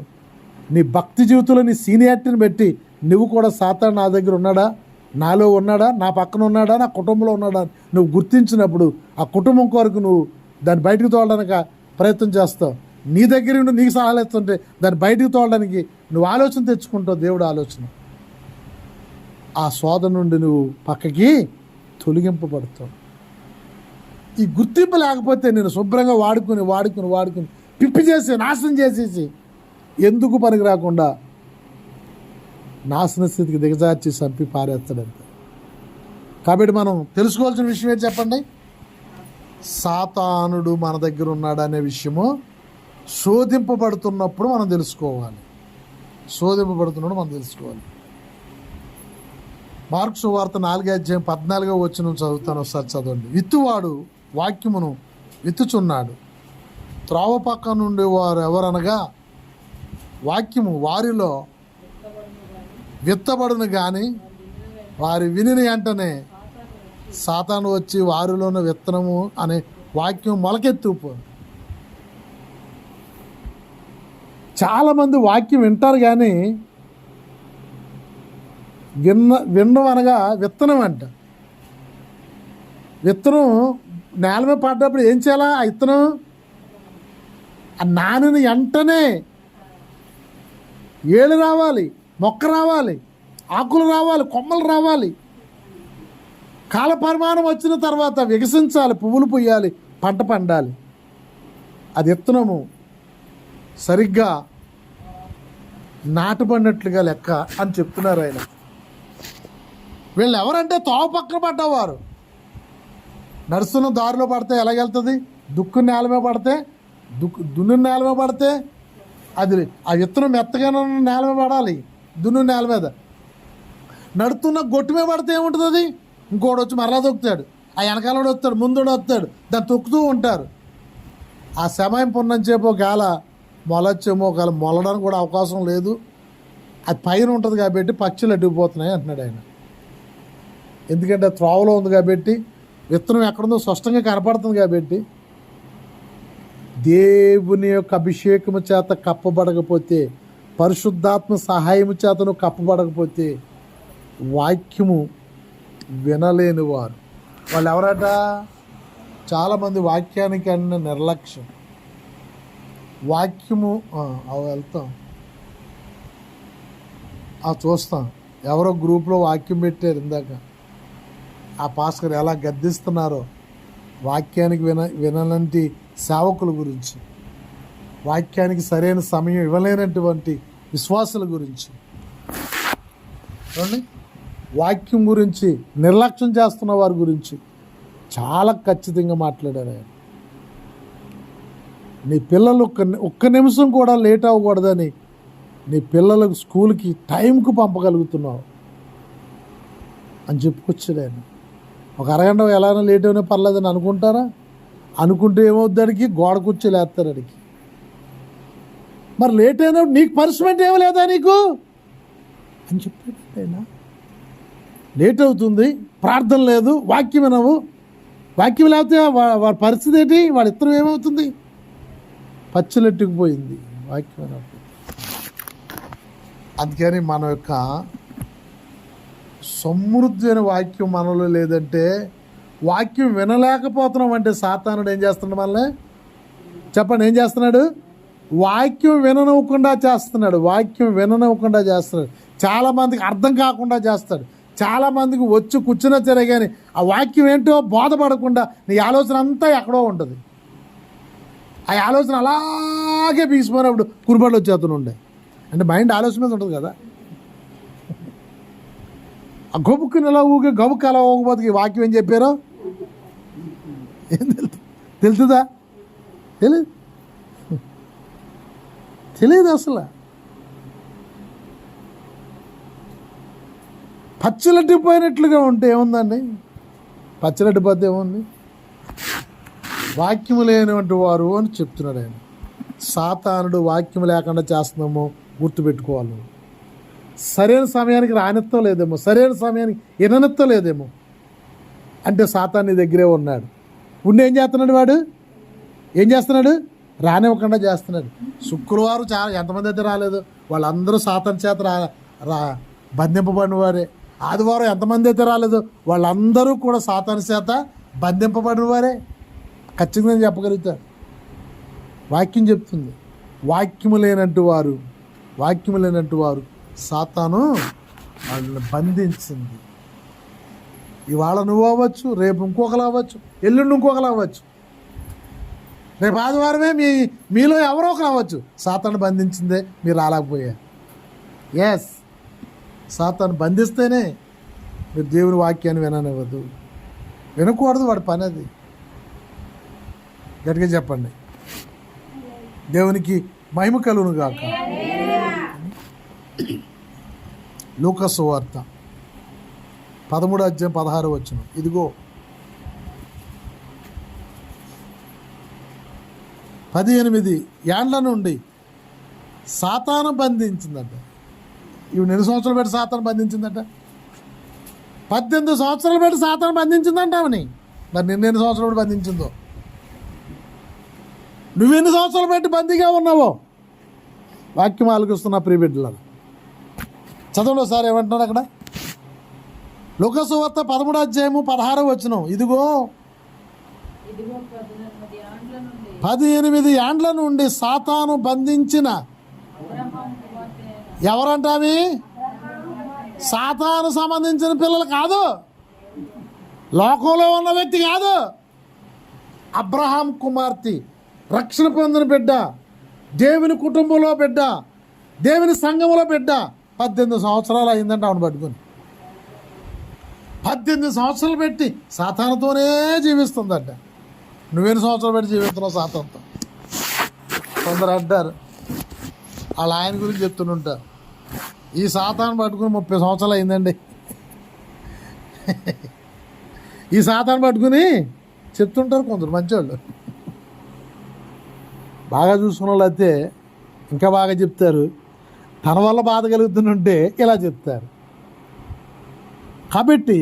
నీ భక్తి జీవితంలో నీ సీనియారిటీని బట్టి నువ్వు కూడా సాతాను నా దగ్గర ఉన్నాడా, నాలో ఉన్నాడా, నా పక్కన ఉన్నాడా, నా కుటుంబంలో ఉన్నాడా నువ్వు గుర్తించినప్పుడు ఆ కుటుంబం కొరకు నువ్వు దాన్ని బయటకు తోలడానికి ప్రయత్నం చేస్తావు. నీ దగ్గర ఉండి నీకు సలహాలు ఇస్తుంటే దాన్ని బయటకు తోలడానికి నువ్వు ఆలోచన తెచ్చుకుంటావు. దేవుడు ఆలోచన. ఆ శోధన నుండి నువ్వు పక్కకి తొలగింపబడతావు. ఈ గుర్తింపు లేకపోతే నేను శుభ్రంగా వాడుకుని పిప్పి చేసి నాశనం చేసేసి ఎందుకు పనికి రాకుండా నాశన స్థితికి దిగజార్చి చంపి పారేస్తాడంతే. కాబట్టి మనం తెలుసుకోవాల్సిన విషయం ఏంటి చెప్పండి? సాతానుడు మన దగ్గర ఉన్నాడనే విషయము శోధింపబడుతున్నప్పుడు మనం తెలుసుకోవాలి. మార్కు సువార్త 4:14 చదువుతాను, ఒకసారి చదవండి. విత్తువాడు వాక్యమును విత్తుచున్నాడు. త్రోవ పక్క నుండి వారు ఎవరనగా వాక్యము వారిలో విత్తబడును కానీ వారి వినిన వెంటనే సాతాను వచ్చి వారిలోని విత్తనము అనే వాక్యం మొలకెత్తుపో. చాలామంది వాక్యం వింటారు కానీ వినడం అనగా విత్తనం అంట. విత్తనం నేల మీద పడ్డప్పుడు ఏం చేయాలా? ఆ విత్తనం ఆ నానిన వెంటనే ఏళ్ళు రావాలి, మొక్క రావాలి, ఆకులు రావాలి, కొమ్మలు రావాలి. కాల పరిమాణం వచ్చిన తర్వాత వికసించాలి, పువ్వులు పూయాలి, పంట పండాలి. అది విత్తనము సరిగ్గా నాటబడినట్లుగా లెక్క అని చెప్తున్నారు ఆయన. వీళ్ళు ఎవరంటే తోవ పక్కన పడ్డవారు. నడుస్తున్న దారిలో పడితే ఎలాగెళ్తుంది? దుక్కుని నేల మీద పడితే, దున్ను నేల మీద పడితే అది ఆ విత్తనం మెత్తగానే నేల మీద పడాలి. దున్ను నేల మీద నడుస్తున్న గొట్టు మీద పడితే ఏముంటుంది? అది ఇంకోటి వచ్చి మరలా తొక్కుతాడు, ఆ వెనకాలడు వస్తాడు, ముందుడు వస్తాడు, దాన్ని తొక్కుతూ ఉంటారు. ఆ సమయం పొన్నంచేపు ఒకవేళ మొలొచ్చేమో, ఒకవేళ మొలడానికి కూడా అవకాశం లేదు. అది పైన ఉంటుంది కాబట్టి పక్షులు అడ్డుకుపోతున్నాయి అంటున్నాడు ఆయన. ఎందుకంటే త్రోవలో ఉంది కాబట్టి, విత్తనం ఎక్కడుందో స్పష్టంగా కనపడుతుంది కాబట్టి. దేవుని యొక్క అభిషేకము చేత కప్పబడకపోతే, పరిశుద్ధాత్మ సహాయము చేత నువ్వు కప్పబడకపోతే వాక్యము వినలేని వారు వాళ్ళు ఎవరట? చాలామంది వాక్యానికి అన్న నిర్లక్ష్యం. వాక్యము వెళ్తాం చూస్తాం. ఎవరో గ్రూప్లో వాక్యం పెట్టారు ఇందాక, ఆ పాస్టర్ ఎలా గద్దిస్తున్నారో వాక్యానికి వినలాంటి సేవకుల గురించి, వాక్యానికి సరైన సమయం ఇవ్వలేనటువంటి విశ్వాసుల గురించి, వాక్యం గురించి నిర్లక్ష్యం చేస్తున్న వారి గురించి చాలా ఖచ్చితంగా మాట్లాడారు ఆయన. నీ పిల్లలు ఒక్క నిమిషం కూడా లేట్ అవ్వకూడదని నీ పిల్లలకు స్కూల్కి టైంకు పంపగలుగుతున్నావు అని చెప్పుకొచ్చాడు ఆయన. ఒక అరగంట ఎలాగైనా లేట్ అయినా పర్లేదని అనుకుంటారా? అనుకుంటే ఏమవుద్ది? అడిగి గోడ కూర్చో లేస్తారు అడిగి. మరి లేట్ అయినప్పుడు నీకు పనిష్మెంట్ ఏమీ లేదా నీకు అని చెప్పాడు ఆయన. లేట్ అవుతుంది, ప్రార్థన లేదు, వాక్యం వినవు. వాక్యం లేకపోతే వాడి పరిస్థితి ఏంటి? వాడి ఇత్తనం ఏమవుతుంది? పచ్చలెట్టుకుపోయింది వాక్యం వినకపోతే. అందుకని మన యొక్క సమృద్ధి అయిన వాక్యం మనలో లేదంటే, వాక్యం వినలేకపోతున్నాం అంటే సాతానుడు ఏం చేస్తున్నాడు? మనల్ని చెప్పండి, ఏం చేస్తున్నాడు? వాక్యం విననివ్వకుండా చేస్తున్నాడు. వాక్యం విననివ్వకుండా చేస్తున్నాడు. చాలామందికి అర్థం కాకుండా చేస్తాడు. చాలామందికి వచ్చి కూర్చున్న సరే కానీ ఆ వాక్యం ఏంటో బోధపడకుండా నీ ఆలోచన అంతా ఎక్కడో ఉంటుంది. ఆ ఆలోచన అలాగే బీసిపోయినప్పుడు కురుబడిలో వచ్చేస్తుండే. అంటే మైండ్ ఆలోచన మీద ఉంటుంది కదా. ఆ గొబుక్కుని ఎలా ఊగే గబుక్కు అలా ఊగబోతుకి వాక్యం ఏం చెప్పారో ఏం తెలుతుందా? తెలియదు అసలు. పచ్చలెట్టిపోయినట్లుగా ఉంటే ఏముందండి? పచ్చలెట్టిపోతే ఏముంది? వాక్యము లేనివంటి వారు అని చెప్తున్నాడు ఆయన. సాతానుడు వాక్యం లేకుండా చేస్తున్నామో గుర్తుపెట్టుకోవాలి. సరైన సమయానికి రానిత్తం లేదేమో, సరైన సమయానికి విననిత్తం లేదేమో అంటే సాతాను నీ దగ్గరే ఉన్నాడు. ఉండి ఏం చేస్తున్నాడు? వాడు ఏం చేస్తున్నాడు? రానివ్వకుండా చేస్తున్నాడు. శుక్రవారం చాలా ఎంతమంది అయితే రాలేదు, వాళ్ళందరూ సాతాను చేత బంధింపబడిన వారే. ఆదివారం ఎంతమంది అయితే రాలేదు, వాళ్ళందరూ కూడా సాతాను చేత బంధింపబడిన వారే. ఖచ్చితంగా చెప్పగలుగుతారు. వాక్యం చెప్తుంది. వాక్యము లేనట్టు వారు సాతాను వాళ్ళని బంధించింది. ఇవాళ నువ్వు అవ్వచ్చు, రేపు ఇంకొకరు అవ్వచ్చు, ఎల్లుండి ఇంకొకరు అవ్వచ్చు, రేపు ఆదివారమే మీలో ఎవరో ఒకరు అవ్వచ్చు. సాతాను బంధించిందే మీరు రాలేకపోయారు. ఎస్, సాతాను బంధిస్తేనే మీరు దేవుని వాక్యాన్ని విననివ్వదు. వినకూడదు, వాడి పని అది. గట్టిగా చెప్పండి. దేవునికి మహిమ కలుగును గాక. లూకా సువార్త 13:16. ఇదిగో 18 ఏండ్ల నుండి సాతాను బంధించిందట. ఇవి 2 సంవత్సరాలు పెట్టి సాతాను బంధించిందట. 18 సంవత్సరాలు పెట్టి సాతాను బంధించిందంట అవని. మరి నిన్న ఎన్ని సంవత్సరాలు పెట్టి బంధించిందో? నువ్వెన్ని సంవత్సరాలు పెట్టి బందీగా ఉన్నావో వాక్యం ఆలోకిస్తున్నా ప్రియబిడ్డలారా. చదవండి ఒకసారి ఏమంటున్నాడు అక్కడ. లూకా సువార్త 13:16. ఇదిగో 18 ఏండ్ల నుండి సాతాను బంధించిన ఎవరంటావి? సాతాను సంబంధించిన పిల్లలు కాదు, లోకంలో ఉన్న వ్యక్తి కాదు. అబ్రహాం కుమార్తె, రక్షణ పొందిన బిడ్డ, దేవుని కుటుంబంలో బిడ్డ, దేవుని సంఘంలో బిడ్డ. 18 సంవత్సరాలు అయిందంట ఆవిడ పట్టుకొని. 18 సంవత్సరాలు పెట్టి సాతానుతోనే జీవిస్తుందంట. నువ్వెన్ని సంవత్సరాలు పెట్టి జీవిస్తున్నావు సాతానుతో? కొందరు అంటారు, వాళ్ళ ఆయన గురించి చెప్తుంటారు, ఈ సాతాను పట్టుకుని 30 సంవత్సరాలు అయిందండి. ఈ సాతాను పట్టుకుని చెప్తుంటారు కొందరు మంచివాళ్ళు. బాగా చూసుకున్న వాళ్ళు అయితే ఇంకా బాగా చెప్తారు. తన వల్ల బాధ కలుగుతుంటే ఇలా చెప్తారు. కాబట్టి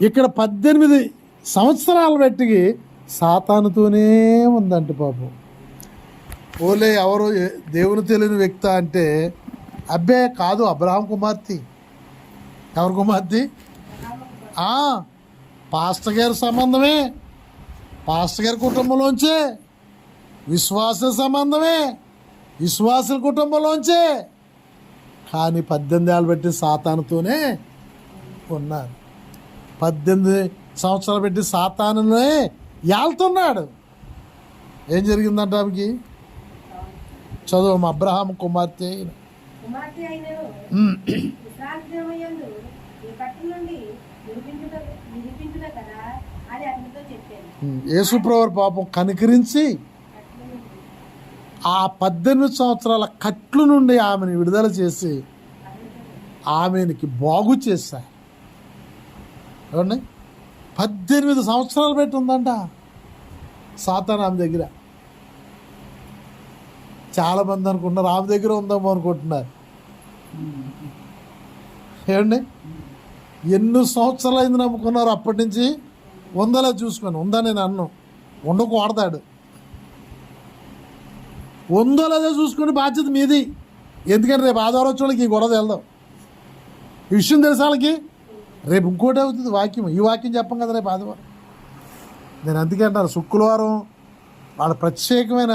ఇక్కడ 18 సంవత్సరాలు పెట్టి సాతానుతోనే ఉందంట పాపం. ఓలే ఎవరు దేవుని తెలియని వ్యక్తి అంటే అబ్బే కాదు, అబ్రహాం కుమార్తె. ఎవరి కుమార్తె? పాస్టర్ గారి సంబంధమే, పాస్టర్ గారి కుటుంబంలోంచే, విశ్వాస సంబంధమే, విశ్వాసుల కుటుంబంలోంచే. కానీ 18 ఏళ్ళు పెట్టి సాతానుతోనే ఉన్నారు. 18 సంవత్సరాలు పెట్టి సాతానునే ఏళ్తున్నాడు. ఏం జరిగిందంట ఆమెకి? చదువు. అబ్రహాం కుమార్తె యేసుప్రభు పాపం కనికరించి ఆ 18 సంవత్సరాల కట్లు నుండి ఆమెను విడుదల చేసి ఆమెనికి బాగు చేశారు. ఏమండి, 18 సంవత్సరాలు పెట్టి ఉందంట సాతాను ఆమె దగ్గర. చాలామంది అనుకుంటున్నారు ఆమె దగ్గర ఉందామో అనుకుంటున్నారు. ఏమండి, ఎన్నో సంవత్సరాలు అయింది నమ్ముకున్నారు, అప్పటి నుంచి ఉందలా చూసుకొని. ఉందా నేను అన్ను ఉండకూడదాడు, ఉందో లేదో చూసుకునే బాధ్యత మీది. ఎందుకంటే రేపు ఆదివారం వచ్చే వాళ్ళకి ఈ గొడవ వెళ్దాం. ఈ విషయం తెలిసిన వాళ్ళకి రేపు ఇంకోటి అవుతుంది వాక్యం. ఈ వాక్యం చెప్పం కదా రేపు ఆదివారం. నేను అందుకే అంటాను శుక్రవారం వాళ్ళ ప్రత్యేకమైన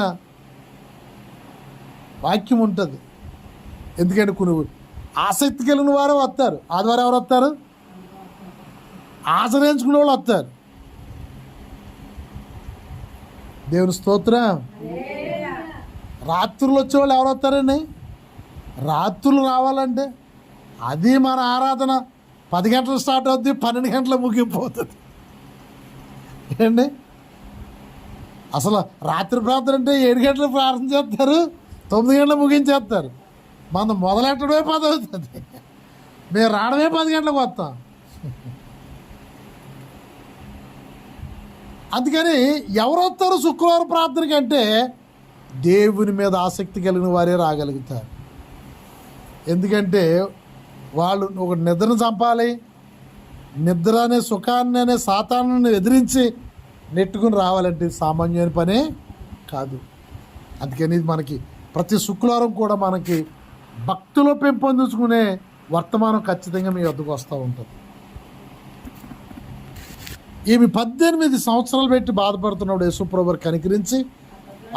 వాక్యం ఉంటుంది. ఎందుకంటే కొన్ని ఆసక్తి కలిగిన వారు వస్తారు. ఆదివారం ఎవరు వస్తారు? ఆశ్రయించుకునే వాళ్ళు వస్తారు. దేవుని స్తోత్రం. రాత్రులు వచ్చేవాళ్ళు ఎవరు వస్తారండి? రాత్రులు రావాలంటే అది మన ఆరాధన 10 గంటలు స్టార్ట్ అవుద్ది, 12 గంటల ముగిపోతుంది. ఏండి, అసలు రాత్రి ప్రార్థన అంటే 7 గంటలు ప్రార్థన చేస్తారు, 9 గంటలు ముగించేస్తారు. మనం మొదలెట్టడమే 10 అవుతుంది, మేము రావడమే 10 గంటలకు వస్తాం. అందుకని ఎవరు వస్తారు శుక్రవారం ప్రార్థనకి అంటే దేవుని మీద ఆసక్తి కలిగిన వారే రాగలుగుతారు. ఎందుకంటే వాళ్ళు ఒక నిద్రను చంపాలి, నిద్ర అనే సుఖాన్ని అనే సాతాను ఎదిరించి నెట్టుకుని రావాలంటే సామాన్యమైన పనే కాదు. అందుకని మనకి ప్రతి శుక్రవారం కూడా మనకి భక్తులు పెంపొందించుకునే వర్తమానం ఖచ్చితంగా మీ వద్దకు వస్తూ ఉంటుంది. ఈమె 18 సంవత్సరాలు పెట్టి బాధపడుతున్నప్పుడు యేసుప్రభువు కనికరించి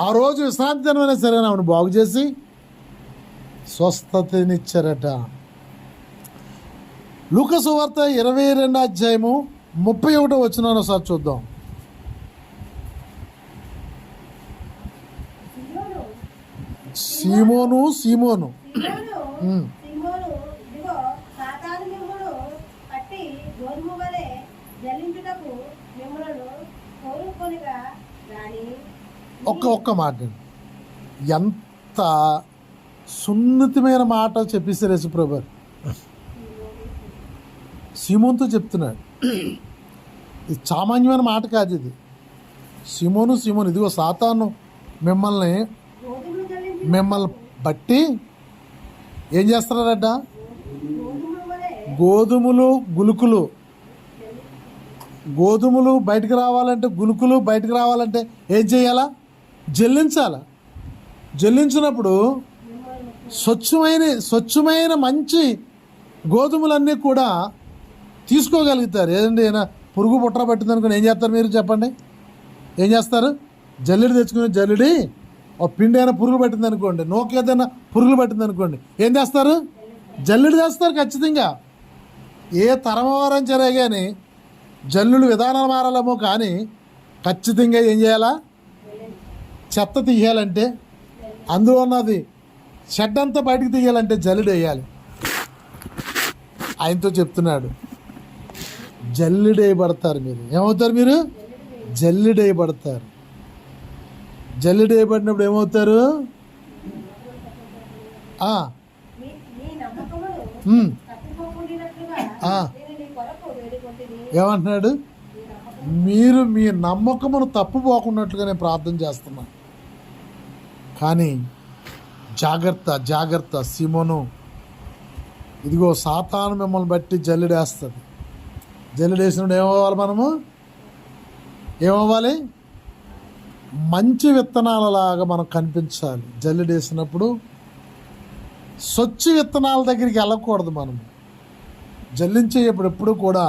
ఆ రోజు విశ్రాంతి దినమైనా సరే ఆమెను బాగు చేసి స్వస్థతనిచ్చారట. లూకా సువార్త 22వ అధ్యాయము 31వ వచనాన్ని ఒకసారి చూద్దాం. సీమోను సీమోను, ఇదిగో సాతాను మిమ్మును పట్టి గోధుమ వలె జల్లించుటకు మిమ్ములను కోరుకొనిగా గాని. ఒక్క మాట, ఎంత సున్నితమైన మాట చెప్పేశారు యేసుప్రభు. సీమోనుతో చెప్తున్నాడు, ఇది సామాన్యమైన మాట కాదు. ఇది సీమోను, ఇదిగో సాతాను మిమ్మల్ని బట్టి ఏం చేస్తున్నారట? గోధుమలు గులుకులు, గోధుమలు బయటకు రావాలంటే, గులుకులు బయటకు రావాలంటే ఏం చేయాలా? జల్లించాల. జల్లించినప్పుడు స్వచ్ఛమైన మంచి గోధుమలన్నీ కూడా తీసుకోగలుగుతారు. ఏదండి, ఏమైనా పురుగు పుట్ర పట్టింది అనుకుని ఏం చేస్తారు మీరు చెప్పండి? ఏం చేస్తారు? జల్లెడి తెచ్చుకుని జల్లెడి ఒక పిండి అయినా పురుగులు పట్టింది అనుకోండి, నోకి ఏదైనా పురుగులు పట్టింది అనుకోండి, ఏం చేస్తారు? జల్లెడి చేస్తారు ఖచ్చితంగా. ఏ తరం వారం సరే కానీ జల్లులు విధానాలు మారాలేమో కానీ ఖచ్చితంగా ఏం చేయాలా? చెత్త తీయాలంటే, అందులో ఉన్నది షెడ్ అంతా బయటకు తీయాలంటే జల్లెడు వేయాలి. ఆయనతో చెప్తున్నాడు, జల్లెడేయబడతారు మీరు. ఏమవుతారు మీరు? జల్లెడేయబడతారు. జల్లెడేయబడినప్పుడు ఏమవుతారు? ఏమంటున్నాడు? మీరు మీ నమ్మకమును తప్పుపోకున్నట్లుగా నేను ప్రార్థన చేస్తున్నాను. కానీ జాగ్రత్త సీమోను, ఇదిగో సాతాను మిమ్మల్ని బట్టి జల్లెడేస్తుంది. జల్లెడేసినప్పుడు ఏమవ్వాలి? మనము ఏమవ్వాలి? మంచి విత్తనాలలాగా మనం కనిపించాలి. జల్లెడేసినప్పుడు స్వచ్ఛ విత్తనాల దగ్గరికి వెళ్ళకూడదు. మనం జల్లించేటప్పుడు ఎప్పుడు కూడా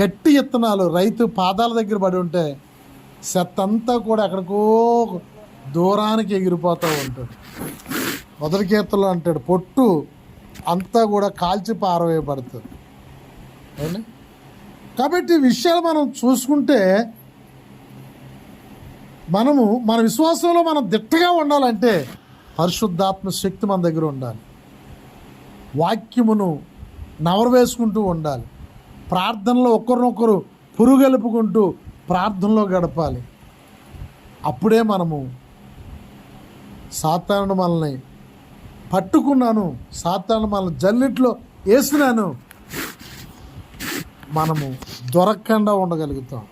గట్టి విత్తనాలు రైతు పాదాల దగ్గర పడి ఉంటే చెత్త అంతా కూడా ఎక్కడికో దూరానికి ఎగిరిపోతూ ఉంటుంది. మొదటి కీర్తనలో అంటాడు, పొట్టు అంతా కూడా కాల్చి పారవేయబడుతుంది. అవునా? కాబట్టి ఈ విషయాలు మనం చూసుకుంటే మనము మన విశ్వాసంలో మనం దిట్టగా ఉండాలంటే పరిశుద్ధాత్మ శక్తి మన దగ్గర ఉండాలి. వాక్యమును నవరు వేసుకుంటూ ఉండాలి. ప్రార్థనలో ఒకరినొకరు పురుగలుపుకుంటూ ప్రార్థనలో గడపాలి. అప్పుడే మనము సాతానుడు మనల్ని పట్టుకున్నాను, సాతానుడు మనల్ని జల్లిట్లో వేసినాను, మనము దొరకకుండా ఉండగలుగుతాం.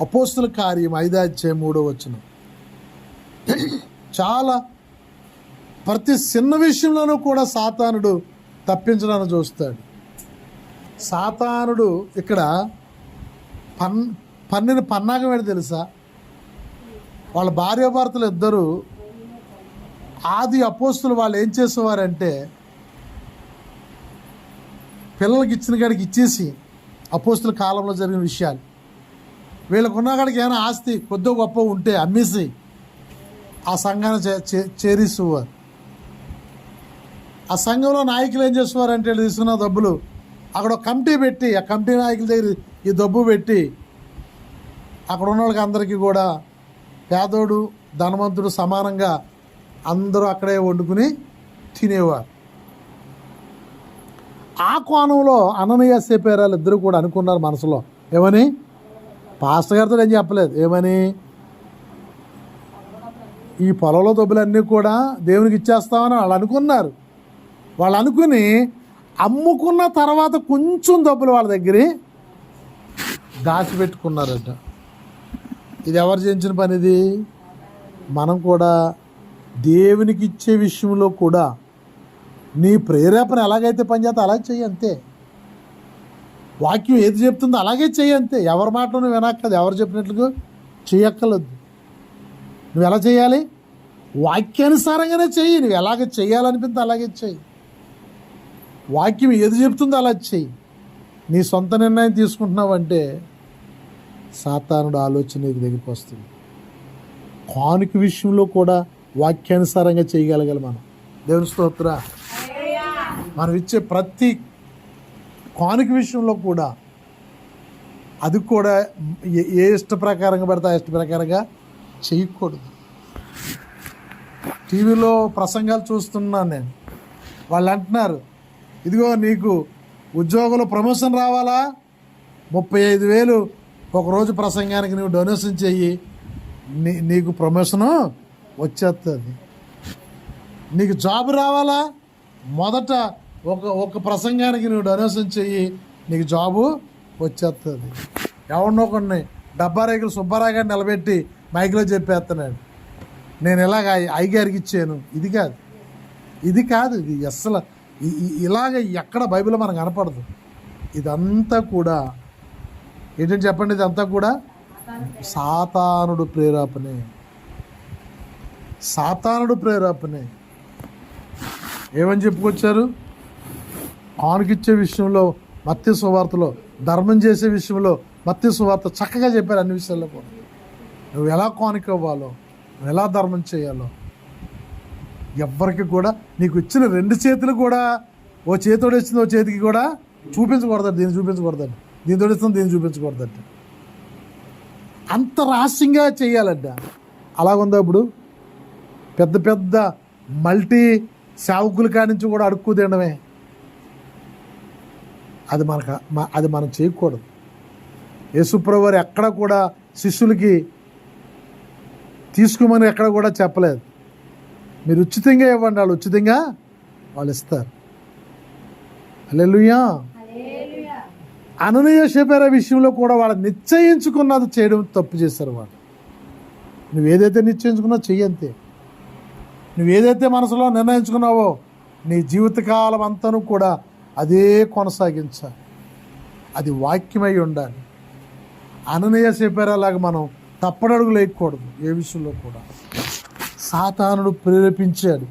అపోస్తుల కార్యం 5:3 చాలా ప్రతి చిన్న విషయంలోనూ కూడా సాతానుడు తప్పించడానికి చూస్తాడు. సాతానుడు ఇక్కడ పన్నిన పన్నాగం ఏంటి తెలుసా? వాళ్ళ భార్యాభర్తలు ఇద్దరు ఆది అపోస్తులు వాళ్ళు ఏం చేసేవారంటే పిల్లలకి ఇచ్చిన కాడికి ఇచ్చేసి, అపోస్తుల కాలంలో జరిగిన విషయాలు, వీళ్ళకు ఉన్న కాడికి ఏమైనా ఆస్తి కొద్ది గొప్ప ఉంటే అమ్మేసి ఆ సంఘాన్ని చేరిస్తువారు. ఆ సంఘంలో నాయకులు ఏం చేసేవారంటే తీసుకున్న డబ్బులు అక్కడ ఒక కమిటీ పెట్టి, ఆ కమిటీ నాయకుల దగ్గర ఈ డబ్బు పెట్టి అక్కడ ఉన్న వాళ్ళకి అందరికీ కూడా పేదోడు ధనవంతుడు సమానంగా అందరూ అక్కడే వండుకుని తినేవారు. ఆ కోణంలో అననీయ సేపెరాలు ఇద్దరు కూడా అనుకున్నారు మనసులో. ఏమని? పాస్టర్ గారితో ఏం చెప్పలేదు. ఏమని? ఈ పొలంలో డబ్బులన్నీ కూడా దేవునికి ఇచ్చేస్తామని వాళ్ళు అనుకున్నారు. వాళ్ళు అనుకుని అమ్ముకున్న తర్వాత కొంచెం డబ్బులు వాళ్ళ దగ్గర దాచిపెట్టుకున్నారట. ఇది ఎవరు చేయించిన పని? ఇది మనం కూడా దేవునికి ఇచ్చే విషయంలో కూడా నీ ప్రేరేపణ ఎలాగైతే పనిచేస్తే అలాగే చెయ్యి, అంతే. వాక్యం ఏది చెప్తుందో అలాగే చెయ్యి, అంతే. ఎవరి మాటలు నువ్వు వినక్కలేదు, ఎవరు చెప్పినట్లుగా చెయ్యక్కర్లేదు. నువ్వు ఎలా చేయాలి? వాక్యానుసారంగానే చెయ్యి. నువ్వు ఎలాగ చెయ్యాలనిపిస్తే అలాగే చెయ్యి. వాక్యం ఏది చెప్తుందో అలా చెయ్యి. నీ సొంత నిర్ణయం తీసుకుంటున్నావంటే సాతానుడు ఆలోచన నీకు దగ్గరికి వస్తుంది. కానుక విషయంలో కూడా వాక్యానుసారంగా చేయగలగాలి మనం. దేవుని స్తోత్ర. మనం ఇచ్చే ప్రతి కానుక విషయంలో కూడా అది కూడా ఏ ఇష్ట ప్రకారంగా పడితే ఆ ఇష్ట ప్రకారంగా చేయకూడదు. టీవీలో ప్రసంగాలు చూస్తున్నాను నేను. వాళ్ళు అంటున్నారు, ఇదిగో నీకు ఉద్యోగంలో ప్రమోషన్ రావాలా, 35,000 ఒకరోజు ప్రసంగానికి నువ్వు డొనేషన్ చెయ్యి, నీకు ప్రమోషను వచ్చేస్తుంది. నీకు జాబ్ రావాలా, మొదట ఒక ప్రసంగానికి నువ్వు డొనేషన్ చెయ్యి, నీకు జాబు వచ్చేస్తుంది. ఎవరినో కొన్ని డబ్బా రేకులు సుబ్బారావు గారిని నిలబెట్టి మైక్లో చెప్పేస్తున్నాడు, నేను ఇలాగ అయ్యగారికి ఇచ్చాను. ఇది కాదు. ఇది అస్సలు ఇలాగ ఎక్కడ బైబిల్లో మనకు కనపడదు. ఇదంతా కూడా ఏంటంటే చెప్పండి, ఇదంతా కూడా సాతానుడు ప్రేరేపణే. ఏమని చెప్పుకొచ్చారు? కానుకిచ్చే విషయంలో మత్తయి సువార్తలో, ధర్మం చేసే విషయంలో మత్తయి సువార్త చక్కగా చెప్పారు. అన్ని విషయాల్లో కూడా నువ్వు ఎలా కానుక ఇవ్వాలో, నువ్వు ఎలా ధర్మం చేయాలో, ఎవ్వరికి కూడా నీకు ఇచ్చిన 2 చేతులు కూడా, ఓ చేతోడు ఇచ్చింది ఓ చేతికి కూడా చూపించకూడదండి, దీన్ని చూపించకూడదండి, దీంతో ఇస్తుంది దీన్ని చూపించకూడదండి. అంత రహస్యంగా చేయాలంట. అలాగుందా ఇప్పుడు? పెద్ద పెద్ద మల్టీ సేవకుల కాడి నుంచి కూడా అడుక్కు తినడమే. అది మనం చేయకూడదు. యేసుప్రభువు వారు ఎక్కడ కూడా శిష్యులకి తీసుకోమని ఎక్కడ కూడా చెప్పలేదు. మీరు ఉచితంగా ఇవ్వండి, వాళ్ళు ఉచితంగా వాళ్ళు ఇస్తారు. హల్లెలూయా. అననీయ సేపెరా విషయంలో కూడా వాళ్ళు నిశ్చయించుకున్నది చేయడం తప్పు చేస్తారు. వాళ్ళు నువ్వేదైతే నిశ్చయించుకున్నావో చెయ్యంతే. నువ్వేదైతే మనసులో నిర్ణయించుకున్నావో నీ జీవితకాలం అంతను కూడా అదే కొనసాగించాలి. అది వాక్యమై ఉండాలి. అననీయ సేపెరాలాగా మనం తప్పడడుగులు వేయకూడదు. ఏ విషయంలో కూడా సాతానుడు ప్రేరేపించాడు,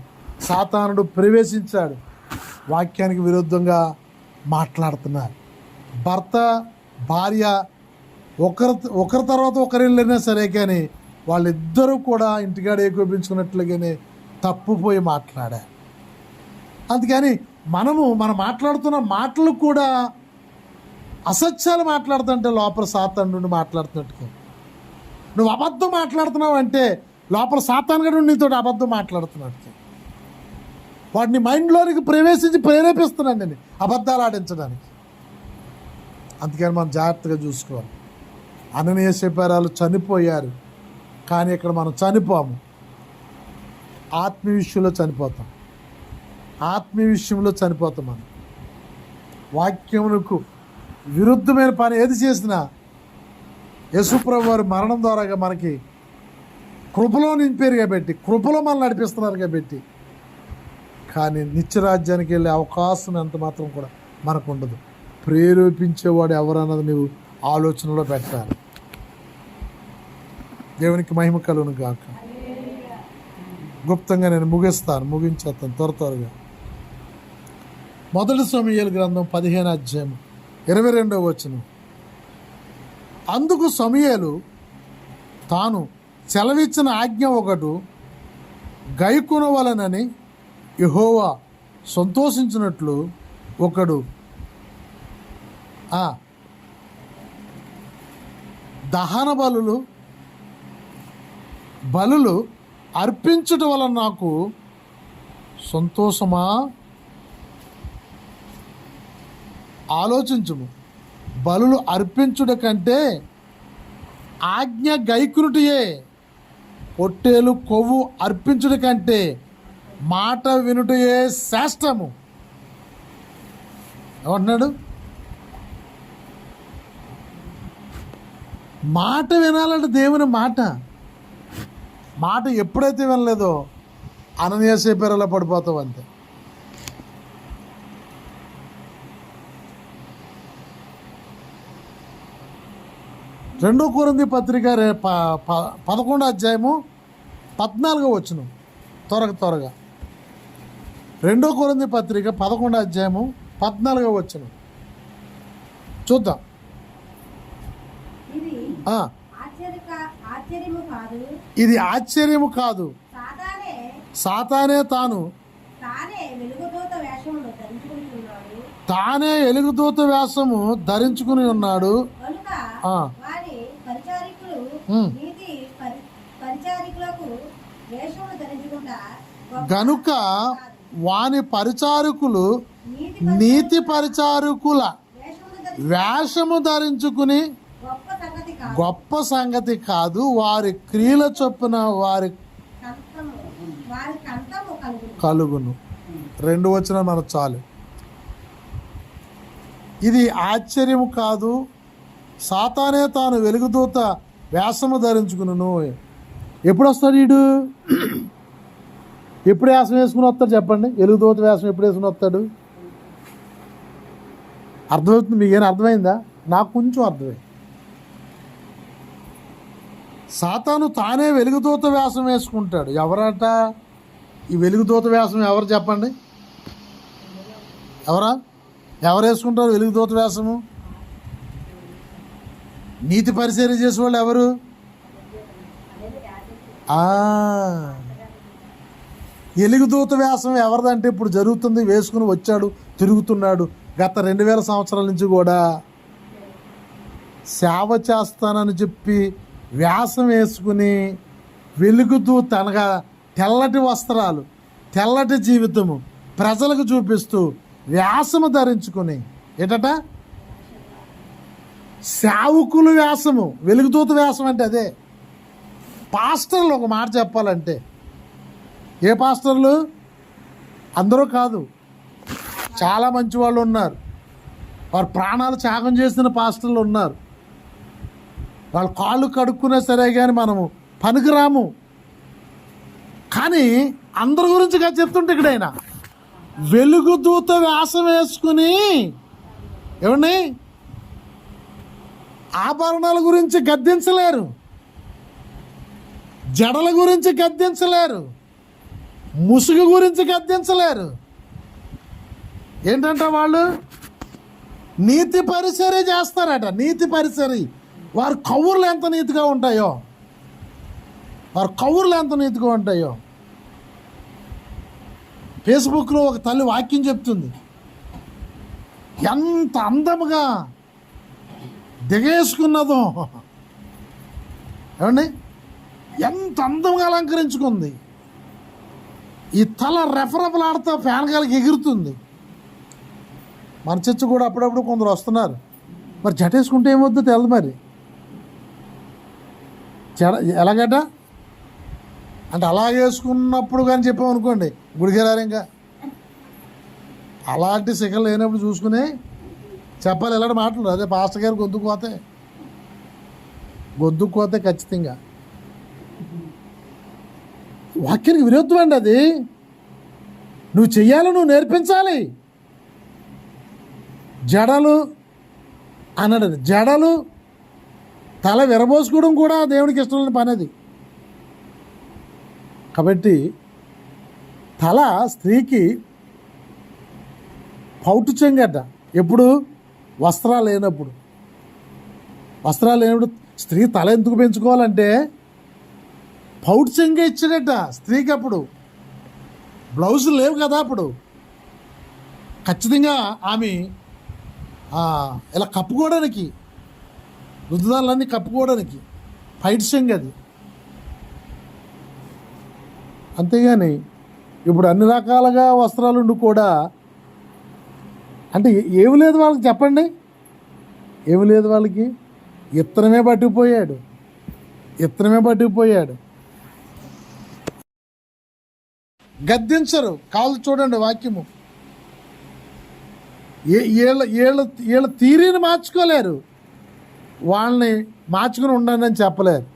సాతానుడు ప్రవేశించాడు, వాక్యానికి విరుద్ధంగా మాట్లాడుతున్నారు. భర్త భార్య ఒకరి తర్వాత ఒకరు వెళ్ళినా సరే కానీ వాళ్ళిద్దరూ కూడా ఇంటికాడ ఏకోపించుకున్నట్లుగానే తప్పుపోయి మాట్లాడారు. అందుకని మనం మాట్లాడుతున్న మాటలు కూడా అసత్యాలు మాట్లాడుతుంటే లోపల సాతాను నుండి మాట్లాడుతున్నట్టుగా. నువ్వు అబద్ధం మాట్లాడుతున్నావు అంటే లోపల సాతానుగా నుండి నీతో అబద్ధం మాట్లాడుతున్నట్టు. వాడిని మైండ్లోనికి ప్రవేశించి ప్రేరేపిస్తున్నాను నేను అబద్ధాలు ఆడించడానికి. అందుకని మనం జాగ్రత్తగా చూసుకోవాలి. అననీయ సేపెరాలు చనిపోయారు. కానీ ఇక్కడ మనం చనిపోము, ఆత్మీయ విషయంలో చనిపోతాం. ఆత్మీయ విషయంలో చనిపోతాం. మనం వాక్యమునకు విరుద్ధమైన పని ఏది చేసినా యేసుప్రభు వారి మరణం ద్వారాగా మనకి కృపలో నింపారు కాబట్టి, కృపలో మనల్ని నడిపిస్తున్నారు కాబట్టి, కానీ నిత్యరాజ్యానికి వెళ్ళే అవకాశం ఎంత మాత్రం కూడా మనకు ఉండదు. ప్రేరేపించేవాడు ఎవరన్నది నీవు ఆలోచనలో పెట్టాలి. దేవునికి మహిమ కలుగును గాక. గుప్తంగా నేను ముగించేస్తాను త్వరగా. మొదటి సమూయేలు గ్రంథం 15వ అధ్యాయం 22వ వచనం. అందుకు సమూయేలు తాను సెలవిచ్చిన ఆజ్ఞ ఒకటి గైకొనవలెనని యెహోవా సంతోషించినట్లు ఒకడు దహన బలులు అర్పించుట వలన నాకు సంతోషమా? ఆలోచించుము. బలులు అర్పించుట కంటే ఆజ్ఞ గైకునుటియే, పొట్టేలు కొవ్వు అర్పించుట కంటే మాట వినుటయే శ్రేష్టము. ఏమంటున్నాడు? మాట వినాలంటే దేవుని మాట ఎప్పుడైతే వినలేదో అననీయ సేపెరలో పడిపోతావు అంతే. రెండో కొరింథీ పత్రిక 11వ అధ్యాయము 14వ వచనం. త్వరగా రెండో కొరింథీ పత్రిక 11వ అధ్యాయము 14వ వచనం చూద్దాం. ఇది ఆశ్చర్యము కాదు, సాతానే తానే ఎలుగుదూత వేషము ధరించుకుని ఉన్నాడు. గనుక వాని పరిచారకులు నీతి పరిచారకుల వేషము ధరించుకుని గొప్ప సంగతి కాదు, వారి క్రియల చొప్పున వారి కలుగును. 2 వచనం మనకు చాలు. ఇది ఆశ్చర్యము కాదు, సాతానే తాను వెలుగుదూత వేషము ధరించుకును. ఎప్పుడు వస్తాడు వీడు? ఎప్పుడు వేషం వేసుకుని వస్తాడు చెప్పండి? వెలుగుదూత వేషం ఎప్పుడు వేసుకుని వస్తాడు? అర్థమవుతుంది? మీకేం అర్థమైందా? నాకు కొంచెం అర్థమైంది. సాతాను తానే వెలుగుదూత వేషం వేసుకుంటాడు. ఎవరట ఈ వెలుగుదూత వేషం? ఎవరు చెప్పండి? ఎవరు వేసుకుంటారు వెలుగుదూత వేషము? నీతి పరిచర్య చేసేవాళ్ళు ఎవరు? వెలుగుదూత వేషం ఎవరిదంటే ఇప్పుడు జరుగుతుంది, వేసుకుని వచ్చాడు, తిరుగుతున్నాడు. గత 2000 సంవత్సరాల నుంచి కూడా సేవ చేస్తానని చెప్పి వేషం వేసుకుని వెలుగుదూత అనగా తెల్లటి వస్త్రాలు, తెల్లటి జీవితము ప్రజలకు చూపిస్తూ వేషము ధరించుకుని ఏటట సేవకులు వేషము. వెలుగుదూత వేషం అంటే అదే. పాస్టర్లు ఒక మాట చెప్పాలంటే, ఏ పాస్టర్లు? అందరూ కాదు, చాలా మంచి వాళ్ళు ఉన్నారు. వారు ప్రాణాలు త్యాగం చేసిన పాస్టర్లు ఉన్నారు. వాళ్ళ కాళ్ళు కడుక్కున్నా సరే కానీ మనము పనికిరాము. కానీ అందరి గురించి కాదు చెప్తుంటే ఇక్కడ ఆయన వెలుగుదూత వేషం వేసుకుని ఏమండి ఆభరణాల గురించి గద్దించలేరు, జడల గురించి గద్దించలేరు, ముసుగు గురించి గద్దించలేరు. ఏంటంటే వాళ్ళు నీతి పరిచర్య చేస్తారట. నీతి పరిచర్య. వారి కౌర్లు ఎంత నీతిగా ఉంటాయో, ఫేస్బుక్లో ఒక తల్లి వాక్యం చెప్తుంది. ఎంత అందముగా దిగేసుకున్నదో ఏమండి, ఎంత అందంగా అలంకరించుకుంది. ఈ తల రెఫరబులాడుతూ ఫ్యాన్ గాలికి ఎగురుతుంది. మన చర్చ కూడా అప్పుడప్పుడు కొందరు వస్తున్నారు. మరి జటేసుకుంటే ఏమొద్దు తెలదు. మరి ఎలాగట అంటే అలా వేసుకున్నప్పుడు కానీ చెప్పామనుకోండి గుడికి వెళ్ళారు. ఇంకా అలాంటి శిఖలు లేనప్పుడు చూసుకుని చెప్పాలి ఇలాంటి మాటలు. అదే పాస్టర్ గారు గొంతుకు కోతే ఖచ్చితంగా వాక్యానికి విరుద్ధం అండి అది. నువ్వు చెయ్యాలి, నువ్వు నేర్పించాలి. జడలు అన్నాడు, జడలు తల విరబోసుకోవడం కూడా దేవునికి ఇష్టం లేని పని అది. కాబట్టి తల స్త్రీకి పౌటు చెంగట ఎప్పుడు వస్త్రాలు లేనప్పుడు స్త్రీ తల ఎందుకు పెంచుకోవాలంటే పౌటు చెంగ ఇచ్చాడట స్త్రీకి. అప్పుడు బ్లౌజులు లేవు కదా, అప్పుడు ఖచ్చితంగా ఆమె ఇలా కప్పుకోవడానికి రుద్దాలన్నీ కప్పుకోవడానికి పైట్ చెంగ అది. అంతేగాని ఇప్పుడు అన్ని రకాలుగా వస్త్రాలుండి కూడా అంటే ఏమి లేదు వాళ్ళకి, చెప్పండి ఏమి లేదు వాళ్ళకి. ఇత్తనమే పట్టుకుపోయాడు. గద్దించరు. కాళ్ళు చూడండి వాక్యము. వీళ్ళ తీరిని మార్చుకోలేరు, వాళ్ళని మార్చుకుని ఉండండి అని చెప్పలేరు.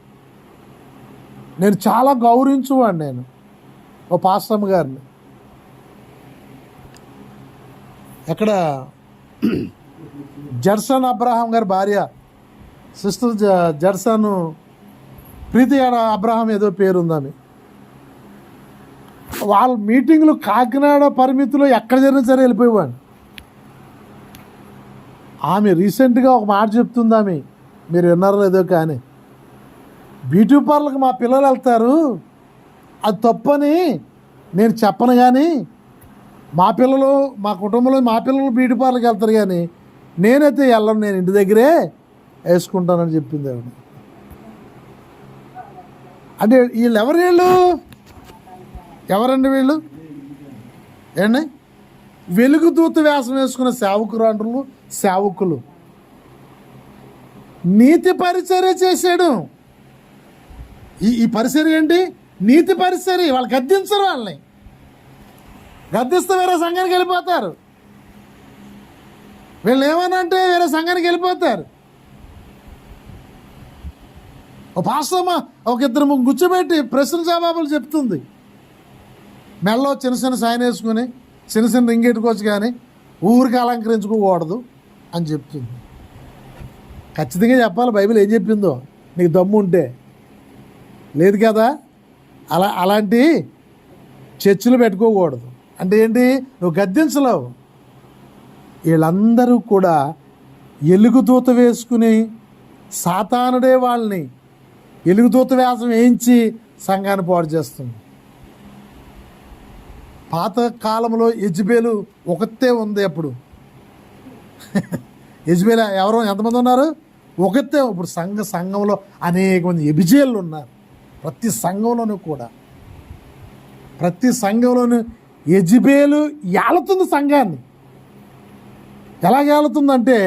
నేను చాలా గౌరవించువాడు నేను ఓ పాస్టమ్ గారిని. ఎక్కడ జడ్సన్ అబ్రహాం గారి భార్య సిస్టర్ జడ్సన్ ప్రీతి అబ్రహాం ఏదో పేరుందని, వాళ్ళ మీటింగ్లు కాకినాడ పరిమితిలో ఎక్కడ జరిగినా సరే వెళ్ళిపోయేవాడు. ఆమె రీసెంట్గా ఒక మాట చెప్తుంది. ఆమె మీరు విన్నారో లేదో కానీ, బ్యూటీ పార్లర్కి మా పిల్లలు వెళ్తారు, అది తప్పని నేను చెప్పను, కానీ మా కుటుంబంలో మా పిల్లలు బ్యూటీ పార్లర్కి వెళ్తారు కానీ నేనైతే వెళ్ళను, నేను ఇంటి దగ్గరే వేసుకుంటానని చెప్పింది ఆవిడ. అంటే ఎవరండి వీళ్ళు? ఏండి వెలుగుదూత వేషం వేసుకున్న సేవకులు నీతి పరిచర్య చేశాడు. ఈ పరిచర్య ఏంటి? నీతి పరిచర్య. వాళ్ళు గద్దించరు, వాళ్ళని గద్దిస్తే వేరే సంఘానికి వెళ్ళిపోతారు. వీళ్ళు ఏమనంటే వేరే సంఘానికి వెళ్ళిపోతారు. ఓ పాస్టమ్మ ఒక ఇద్దరు గుర్చోబెట్టి ప్రశ్న జవాబులు చెప్తుంది. మెల్లో చిన్న సాయన వేసుకుని చిన్న రింగెట్టుకోవచ్చు కానీ ఊరికి అలంకరించుకోకూడదు అని చెప్తుంది. ఖచ్చితంగా చెప్పాలి బైబిల్ ఏం చెప్పిందో, నీకు దమ్ము ఉంటే. లేదు కదా, అలాంటి చర్చలు పెట్టుకోకూడదు. అంటే ఏంటి? నువ్వు గద్దించలేవు. వీళ్ళందరూ కూడా ఎలుగుదూత వేసుకుని సాతానుడే వాళ్ళని ఎలుగుదూత వేషం వేయించి సంఘాన్ని పాడు చేస్తుంది. పాత కాలంలో యెజబెలు ఒకతే ఉంది. అప్పుడు యెజబెలు ఎంతమంది ఉన్నారు? ఒకతే. ఇప్పుడు సంఘంలో అనేక మంది యెబిజేలు ఉన్నారు. ప్రతి సంఘంలోనూ యెజబెలు ఏలుతుంది సంఘాన్ని. ఎలా ఏలుతుందంటే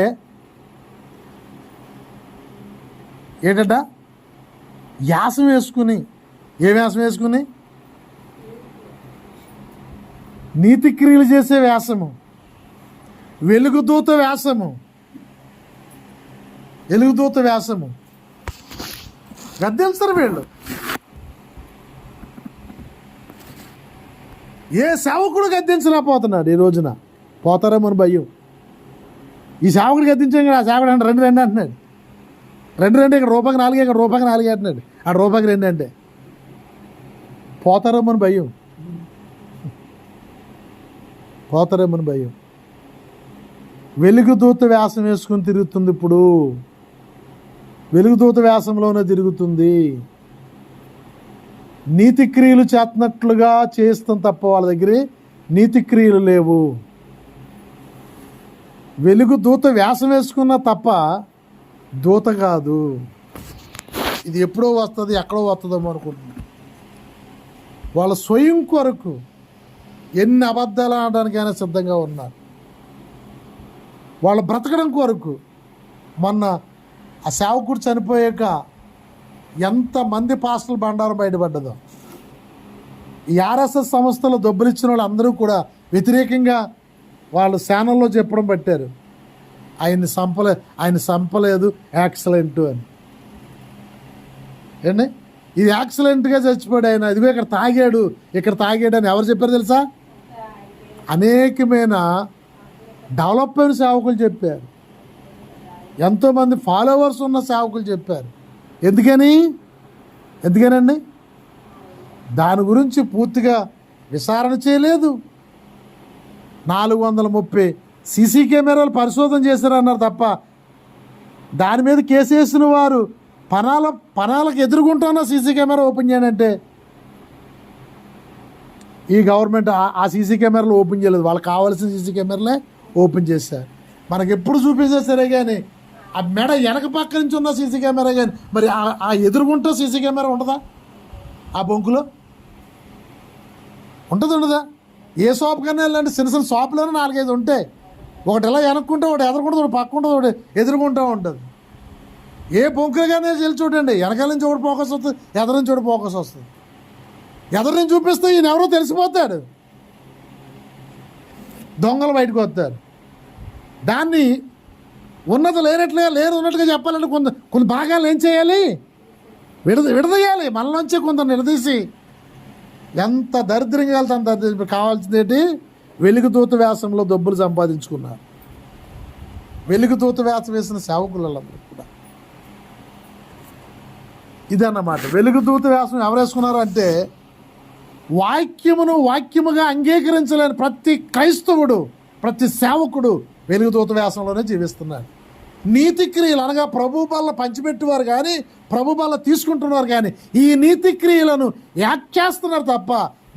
ఏంటంట? యాసం వేసుకుని. ఏ వేషం వేసుకుని? నీతి క్రియలు చేసే వేషము, వెలుగుదూత వేషము. గద్దించరు వీళ్ళు. ఏ సేవకుడు గద్దించలేకపోతున్నాడు ఈ రోజున. పోతారేమో అని భయం. ఈ సేవకుడు గద్దించాం కదా, ఆ సేవకుడు అంటే రెండు అంటున్నాడు. రెండు ఇక్కడ రూపాయికి 4, ఇక్కడ రూపాయికి 4 అంటున్నాడు. ఆ రూపాయికి 2 అంటే పోతారేమో అని భయం. వెలుగుదూత వేషం వేసుకుని తిరుగుతుంది. ఇప్పుడు వెలుగుదూత వేషంలోనే తిరుగుతుంది. నీతి క్రియలు చేస్తున్నట్లుగా చేస్తాం తప్ప వాళ్ళ దగ్గర నీతి క్రియలు లేవు. వెలుగుదూత వేషం వేసుకున్నా తప్ప దూత కాదు. ఇది ఎప్పుడో వస్తుంది, ఎక్కడో వస్తుందేమో అనుకుంటున్నాను. వాళ్ళ స్వయం కొరకు ఎన్ని అబద్ధాలు ఆడడానికైనా సిద్ధంగా ఉన్నారు. వాళ్ళు బ్రతకడం కొరకు. మొన్న ఆ సేవకుడు చనిపోయాక ఎంతమంది పాస్టర్లు బండారం బయటపడ్డదో. ఈ ఆర్ఎస్ఎస్ సంస్థలో డబ్బులు ఇచ్చిన వాళ్ళు అందరూ కూడా వ్యతిరేకంగా వాళ్ళు ఛానల్లో చెప్పడం పెట్టారు, ఆయన చంపలేదు యాక్సిడెంట్ అని. ఏంటి ఇది యాక్సిడెంట్గా చచ్చిపోయాడు ఆయన, ఇదిగో ఇక్కడ తాగాడు అని ఎవరు చెప్పారు తెలుసా? అనేకమైన డెవలప్మెంట్ సేవకులు చెప్పారు, ఎంతోమంది ఫాలోవర్స్ ఉన్న సేవకులు చెప్పారు. ఎందుకనండి? దాని గురించి పూర్తిగా విచారణ చేయలేదు. 430 సీసీ కెమెరాలు పరిశోధన చేశారన్నారు తప్ప దాని మీద కేసు వేసిన వారు పనాలకు ఎదుర్కొంటున్న సీసీ కెమెరా ఓపెన్ చేయనంటే ఈ గవర్నమెంట్ ఆ సీసీ కెమెరాలు ఓపెన్ చేయలేదు, వాళ్ళకి కావాల్సిన సీసీ కెమెరాలే ఓపెన్ చేశారు. మనకి ఎప్పుడు చూపించారు సరే, కానీ ఆ మెడ వెనక పక్క నుంచి ఉన్న సీసీ కెమెరా కానీ మరి ఆ ఎదురుగుంటూ సీసీ కెమెరా ఉంటుందా? ఆ బొంకులో ఉండదా? ఏ షాప్ కన్నా వెళ్ళండి, చిన్న షాపులోనే 4-5 ఉంటాయి. ఒకటి ఎలా వెనక్కుంటే ఒకటి ఎదురుకుంటుంది, ఒకటి పక్క ఉంటుంది, ఒకటి ఎదురుకుంటూ ఉంటుంది. ఏ బొంకులుగానే వెళ్ళి చూడండి, వెనకాల నుంచి ఒకటి ఫోకస్ వస్తుంది, ఎదురు నుంచి ఒకటి ఫోకస్ వస్తుంది. ఎదురు నుంచి చూపిస్తే ఈయన ఎవరో తెలిసిపోతాడు, దొంగలు బయటకు వస్తారు. దాన్ని లేరు ఉన్నట్టుగా చెప్పాలంటే కొన్ని భాగాలు ఏం చేయాలి? విడదీయాలి. మనలోంచి కొంత నిలదీసి ఎంత దరిద్రంగా వెళ్తే అంత దరిద్రం. కావాల్సింది ఏంటి? వెలుగుదూత వ్యాసంలో డబ్బులు సంపాదించుకున్నారు. వెలుగుదూత వ్యాసం వేసిన సేవకులందరూ కూడా ఇదన్నమాట. వెలుగుదూత వ్యాసం ఎవరు వేసుకున్నారు అంటే వాక్యముగా అంగీకరించలేని ప్రతి క్రైస్తవుడు, ప్రతి సేవకుడు వెలుగుదూత వ్యాసంలోనే జీవిస్తున్నారు. నీతి క్రియలు అనగా ప్రభు బల్ల పంచిపెట్టేవారు కానీ, ప్రభు బల్ల తీసుకుంటున్నారు కానీ ఈ నీతి క్రియలను యాక్ట్ చేస్తున్నారు తప్ప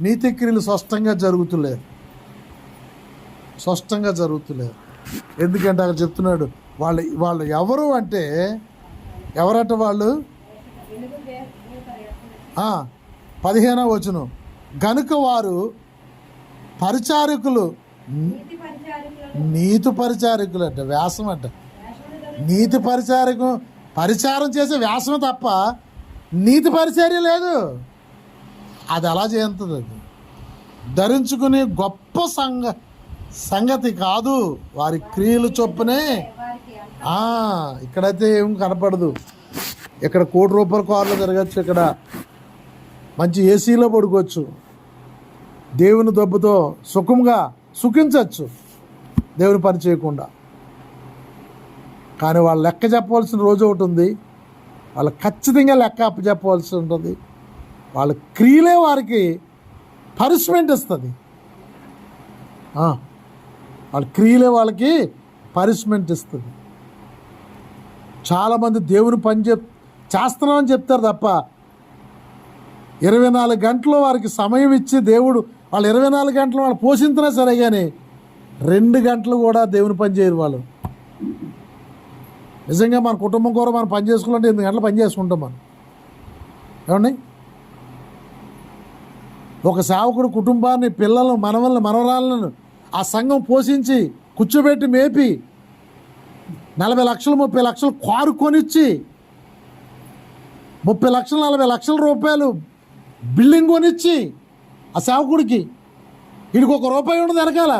నీతి క్రియలు స్పష్టంగా జరుగుతులేదు. ఎందుకంటే అక్కడ చెప్తున్నాడు, వాళ్ళు ఎవరు అంటే ఎవరట వాళ్ళు? 15వ వచనం, గనుక వారు పరిచారకులు, నీతి పరిచారకులు అంట, వ్యాసం అంట. నీతి పరిచారం చేసే వ్యాసమే తప్ప నీతి పరిచర్య లేదు. అది అలా చేస్తుంది. అది ధరించుకునే గొప్ప సంగతి కాదు, వారి క్రియలు చొప్పునే. ఇక్కడైతే ఏం కనపడదు. ఇక్కడ ₹1,00,00,000 కార్లో తిరగచ్చు, ఇక్కడ మంచి ఏసీలో పడుకోవచ్చు, దేవుని దెబ్బతో సుఖంగా సుఖించవచ్చు దేవుని పని చేయకుండా. కానీ వాళ్ళు లెక్క చెప్పవలసిన రోజు ఒకటి ఉంది. వాళ్ళు ఖచ్చితంగా లెక్క అప్పచెప్పవలసి ఉంటుంది. వాళ్ళ క్రియలే వారికి పనిష్మెంట్ ఇస్తుంది. వాళ్ళ క్రియలే వాళ్ళకి పనిష్మెంట్ ఇస్తుంది. చాలామంది దేవుని పని చేస్తున్నామని చెప్తారు తప్ప 24 గంటలు వారికి సమయం ఇచ్చి దేవుడు వాళ్ళు 24 గంటలు వాళ్ళు పోషించినా సరే కానీ 2 గంటలు కూడా దేవుని పని చేయరు వాళ్ళు. నిజంగా మన కుటుంబం కూడా మనం పని చేసుకోవాలంటే 8 గంటలు పని చేసుకుంటాం మనం. ఏమండి? ఒక సేవకుడు కుటుంబాన్ని, పిల్లలను, మనవరాలను ఆ సంఘం పోషించి కూర్చోబెట్టి మేపి 40 లక్షలు 30 లక్షలు కారు కొనిచ్చి 30 లక్షలు 40 లక్షల రూపాయలు బిల్డింగ్ కొనిచ్చి ఆ సేవకుడికి వీడికి ₹1 ఉండదు వెనకాల.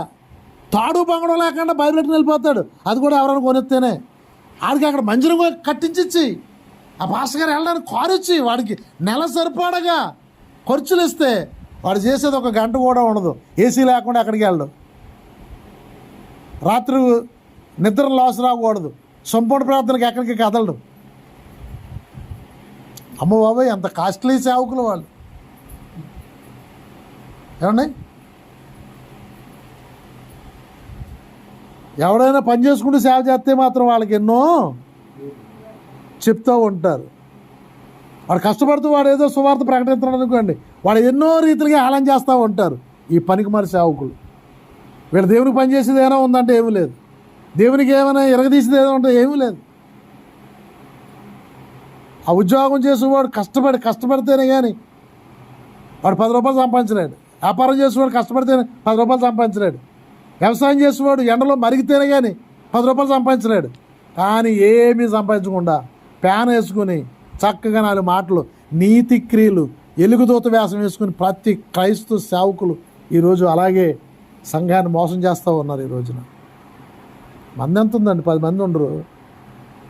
తాడు బంగడం లేకుండా బయలుపెట్టి వెళ్ళిపోతాడు. అది కూడా ఎవరైనా కొనిస్తేనే. వాడికి అక్కడ మంజూరు కట్టించి ఆ పాస్టర్ గారు వెళ్ళడానికి కారు ఇచ్చి వాడికి నెల సరిపడగా ఖర్చులు ఇస్తే వాడు చేసేది 1 గంట కూడా ఉండదు. ఏసీ లేకుండా అక్కడికి వెళ్ళడు. రాత్రి నిద్ర లాస్ రాకూడదు. సంపూర్ణ ప్రార్థనకి ఎక్కడికి కదలడు. అమ్మ బాబాయ్, అంత కాస్ట్లీ సేవకులు వాళ్ళు. ఏమండి? ఎవడైనా పని చేసుకుంటూ సేవ చేస్తే మాత్రం వాళ్ళకి ఎన్నో చెప్తూ ఉంటారు. వాడు కష్టపడుతూ వాడు ఏదో సువార్త ప్రకటిస్తున్నాడు అనుకోండి, వాడు ఎన్నో రీతిలుగా హేళన చేస్తూ ఉంటారు ఈ పనికి మరి సేవకులు. వీళ్ళు దేవునికి పని చేసేది ఏమైనా ఉందంటే ఏమీ లేదు. దేవునికి ఏమైనా ఎరగదీసేది ఏదో ఉంటే ఏమీ లేదు. ఆ ఉద్యోగం చేసేవాడు కష్టపడితేనే కానీ వాడు ₹10 సంపాదించలేడు. వ్యాపారం చేసేవాడు కష్టపడితేనే ₹10 సంపాదించలేడు. వ్యవసాయం చేసేవాడు ఎండలో మరిగితేనే కానీ ₹10 సంపాదించలేడు. కానీ ఏమీ సంపాదించకుండా ప్యాన్ వేసుకుని చక్కగా 4 మాటలు నీతి క్రియలు ఎలుగుదూత వేషం వేసుకుని ప్రతి క్రైస్తవ సేవకులు ఈరోజు అలాగే సంఘాన్ని మోసం చేస్తూ ఉన్నారు. ఈ రోజున మంది ఎంత ఉందండి? 10 మంది ఉండరు.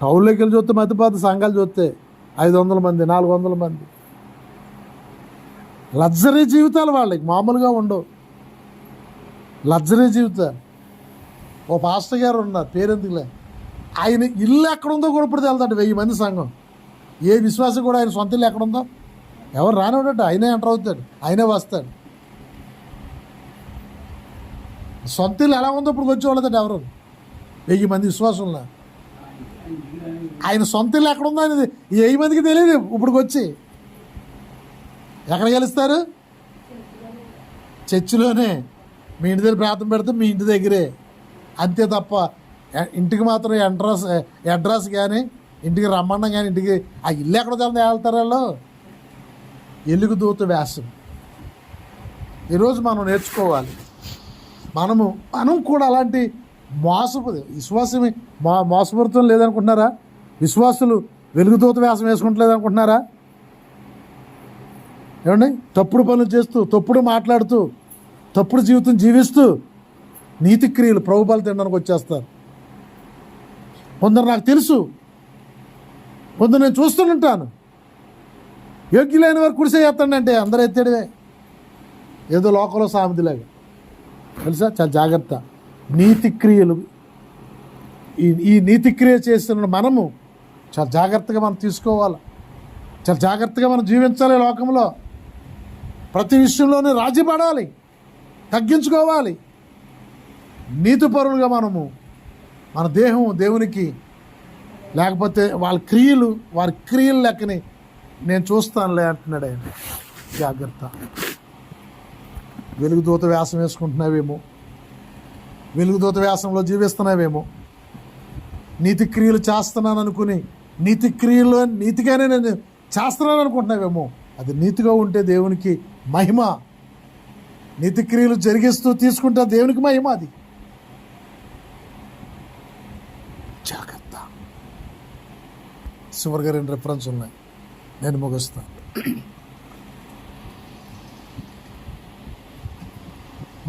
టౌన్లోకి వెళ్ళి చూస్తే మధ్యపాత సంఘాలు చూస్తే 500 మంది 400 మంది. లగ్జరీ జీవితాలు వాళ్ళకి మామూలుగా ఉండవు. లగ్జరీ జీవితాలు. ఓ పాస్టర్ గారు ఉన్నారు, పేరెందుకులే, ఆయన ఇల్లు ఎక్కడుందో కూడా ఇప్పుడు వెళ్తాడు. 1000 మంది సంఘం. ఏ విశ్వాసం కూడా ఆయన సొంత ఇల్లు ఎక్కడుందో ఎవరు రానివాడట. ఆయనే ఎంటర్ అవుతాడు, ఆయనే వస్తాడు. సొంత ఇల్లు ఎలా ఉందో ఇప్పుడు వచ్చి వాళ్ళదట ఎవరు. 1000 మంది విశ్వాసంలో ఆయన సొంత ఇల్లు ఎక్కడుందో అనేది 1000 మందికి తెలియదు. ఇప్పుడు వచ్చి ఎక్కడ గెలుస్తారు? చర్చిలోనే. మీ ఇంటి దగ్గర ప్రార్థన పెడితే మీ ఇంటి దగ్గరే, అంతే తప్ప ఇంటికి మాత్రం అడ్రస్ కానీ ఇంటికి రమ్మడం కానీ ఇంటికి ఆ ఇల్లు ఎక్కడ వెళ్తారు వాళ్ళు. ఎలుగుదూత వేషం ఈరోజు మనం నేర్చుకోవాలి. మనం కూడా అలాంటి విశ్వాసం మోసపడుతం లేదనుకుంటున్నారా? విశ్వాసులు వెలుగుదూత వేషం వేసుకుంటలేదనుకుంటున్నారా? ఏమండి? తప్పుడు పనులు చేస్తూ, తప్పుడు మాట్లాడుతూ, తప్పుడు జీవితం జీవిస్తూ నీతి క్రియలు ప్రభుబలు తినడానికి వచ్చేస్తారు. కొందరు నాకు తెలుసు, కొందరు నేను చూస్తుంటాను. యోగ్యులైన వారు కుడిసే చేస్తాడంటే అందరూ ఎత్తేడివే, ఏదో లోకంలో సామెతలాగా. తెలుసా? చాలా జాగ్రత్త. నీతి క్రియలు, ఈ నీతి క్రియ చేస్తున్న మనము చాలా జాగ్రత్తగా మనం తీసుకోవాలి. చాలా జాగ్రత్తగా మనం జీవించాలి. లోకంలో ప్రతి విషయంలోనే రాజీ పడాలి, తగ్గించుకోవాలి. నీతిపరులుగా మన దేహం దేవునికి, లేకపోతే వారి క్రియలు లెక్కని నేను చూస్తానులే అంటున్నాడు ఆయన. జాగ్రత్త. వెలుగుదూత వేషం వేసుకుంటున్నావేమో, వెలుగుదూత వేషంలో జీవిస్తున్నావేమో, నీతి క్రియలు చేస్తున్నాను అనుకుని నీతి క్రియలు నీతిగానే నేను చేస్తున్నాను అనుకుంటున్నావేమో. అది నీతిగా ఉంటే దేవునికి మహిమ. నీతి క్రియలు జరిగిస్తూ తీసుకుంటే దేవునికి మహిమ. అది జాగ్రత్త. చివరిగా 2 రిఫరెన్స్ ఉన్నాయి, నేను ముగిస్తాను.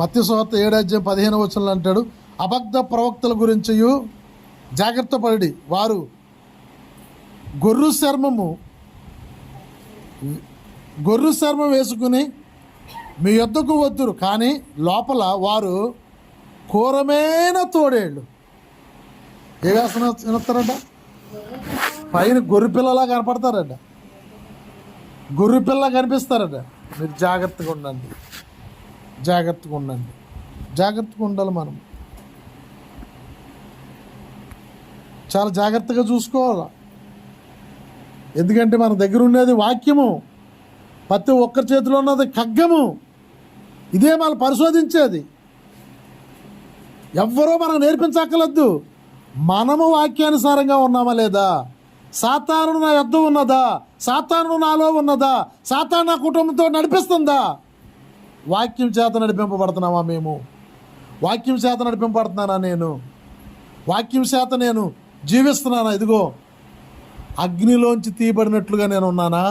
మత్తయి సువార్త 7:15 అంటాడు, అబద్ధ ప్రవక్తల గురించి జాగ్రత్త పడి వారు గొర్రె చర్మం వేసుకుని మీ యొద్దకు వద్దురు, కానీ లోపల వారు ఘోరమైన తోడేళ్ళు. ఏ వేసన వినొస్తారంట? పైన గొర్రె పిల్లలా కనపడతారంట, గొర్రె పిల్ల కనిపిస్తారట. మీరు జాగ్రత్తగా ఉండండి, జాగ్రత్తగా ఉండాలి. మనం చాలా జాగ్రత్తగా చూసుకోవాలి. ఎందుకంటే మన దగ్గర ఉండేది వాక్యము, ప్రతి ఒక్కరి చేతిలో ఉన్నది ఖడ్గము. ఇదే మనం పరిశోధించేది. ఎవ్వరూ మనం నేర్పించక్కర్లేదు. మనము వాక్యానుసారంగా ఉన్నామా లేదా? సాతాను నా యొద్ద ఉన్నదా? సాతాను నాలో ఉన్నదా? సాతాను నా కుటుంబంతో నడిపిస్తుందా? వాక్యం చేత నడిపింపబడుతున్నామా మేము? వాక్యం చేత నడిపింపబడుతున్నానా నేను? వాక్యం చేత నేను జీవిస్తున్నానా? ఇదిగో అగ్నిలోంచి తీయబడినట్లుగా నేను ఉన్నానా?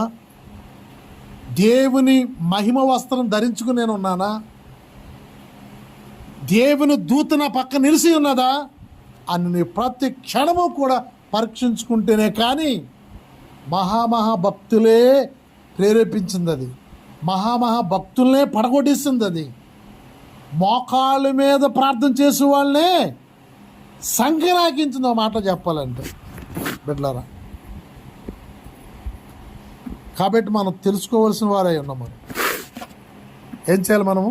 దేవుని మహిమ వస్త్రం ధరించుకుని నేను ఉన్నానా? దేవుని దూత నా పక్క నిలిచి ఉన్నదా అని ప్రతి క్షణము కూడా పరీక్షించుకుంటేనే కానీ మహాభక్తులే ప్రేరేపించింది. అది మహాభక్తులనే పడగొట్టేసింది. అది మోకాళ్ళ మీద ప్రార్థన చేసే వాళ్ళనే సంకరాకించింది. ఒక మాట చెప్పాలంటే బిడ్డలారా, కాబట్టి మనం తెలుసుకోవాల్సిన వారై ఉన్నాం. మనం ఏం చేయాలి? మనము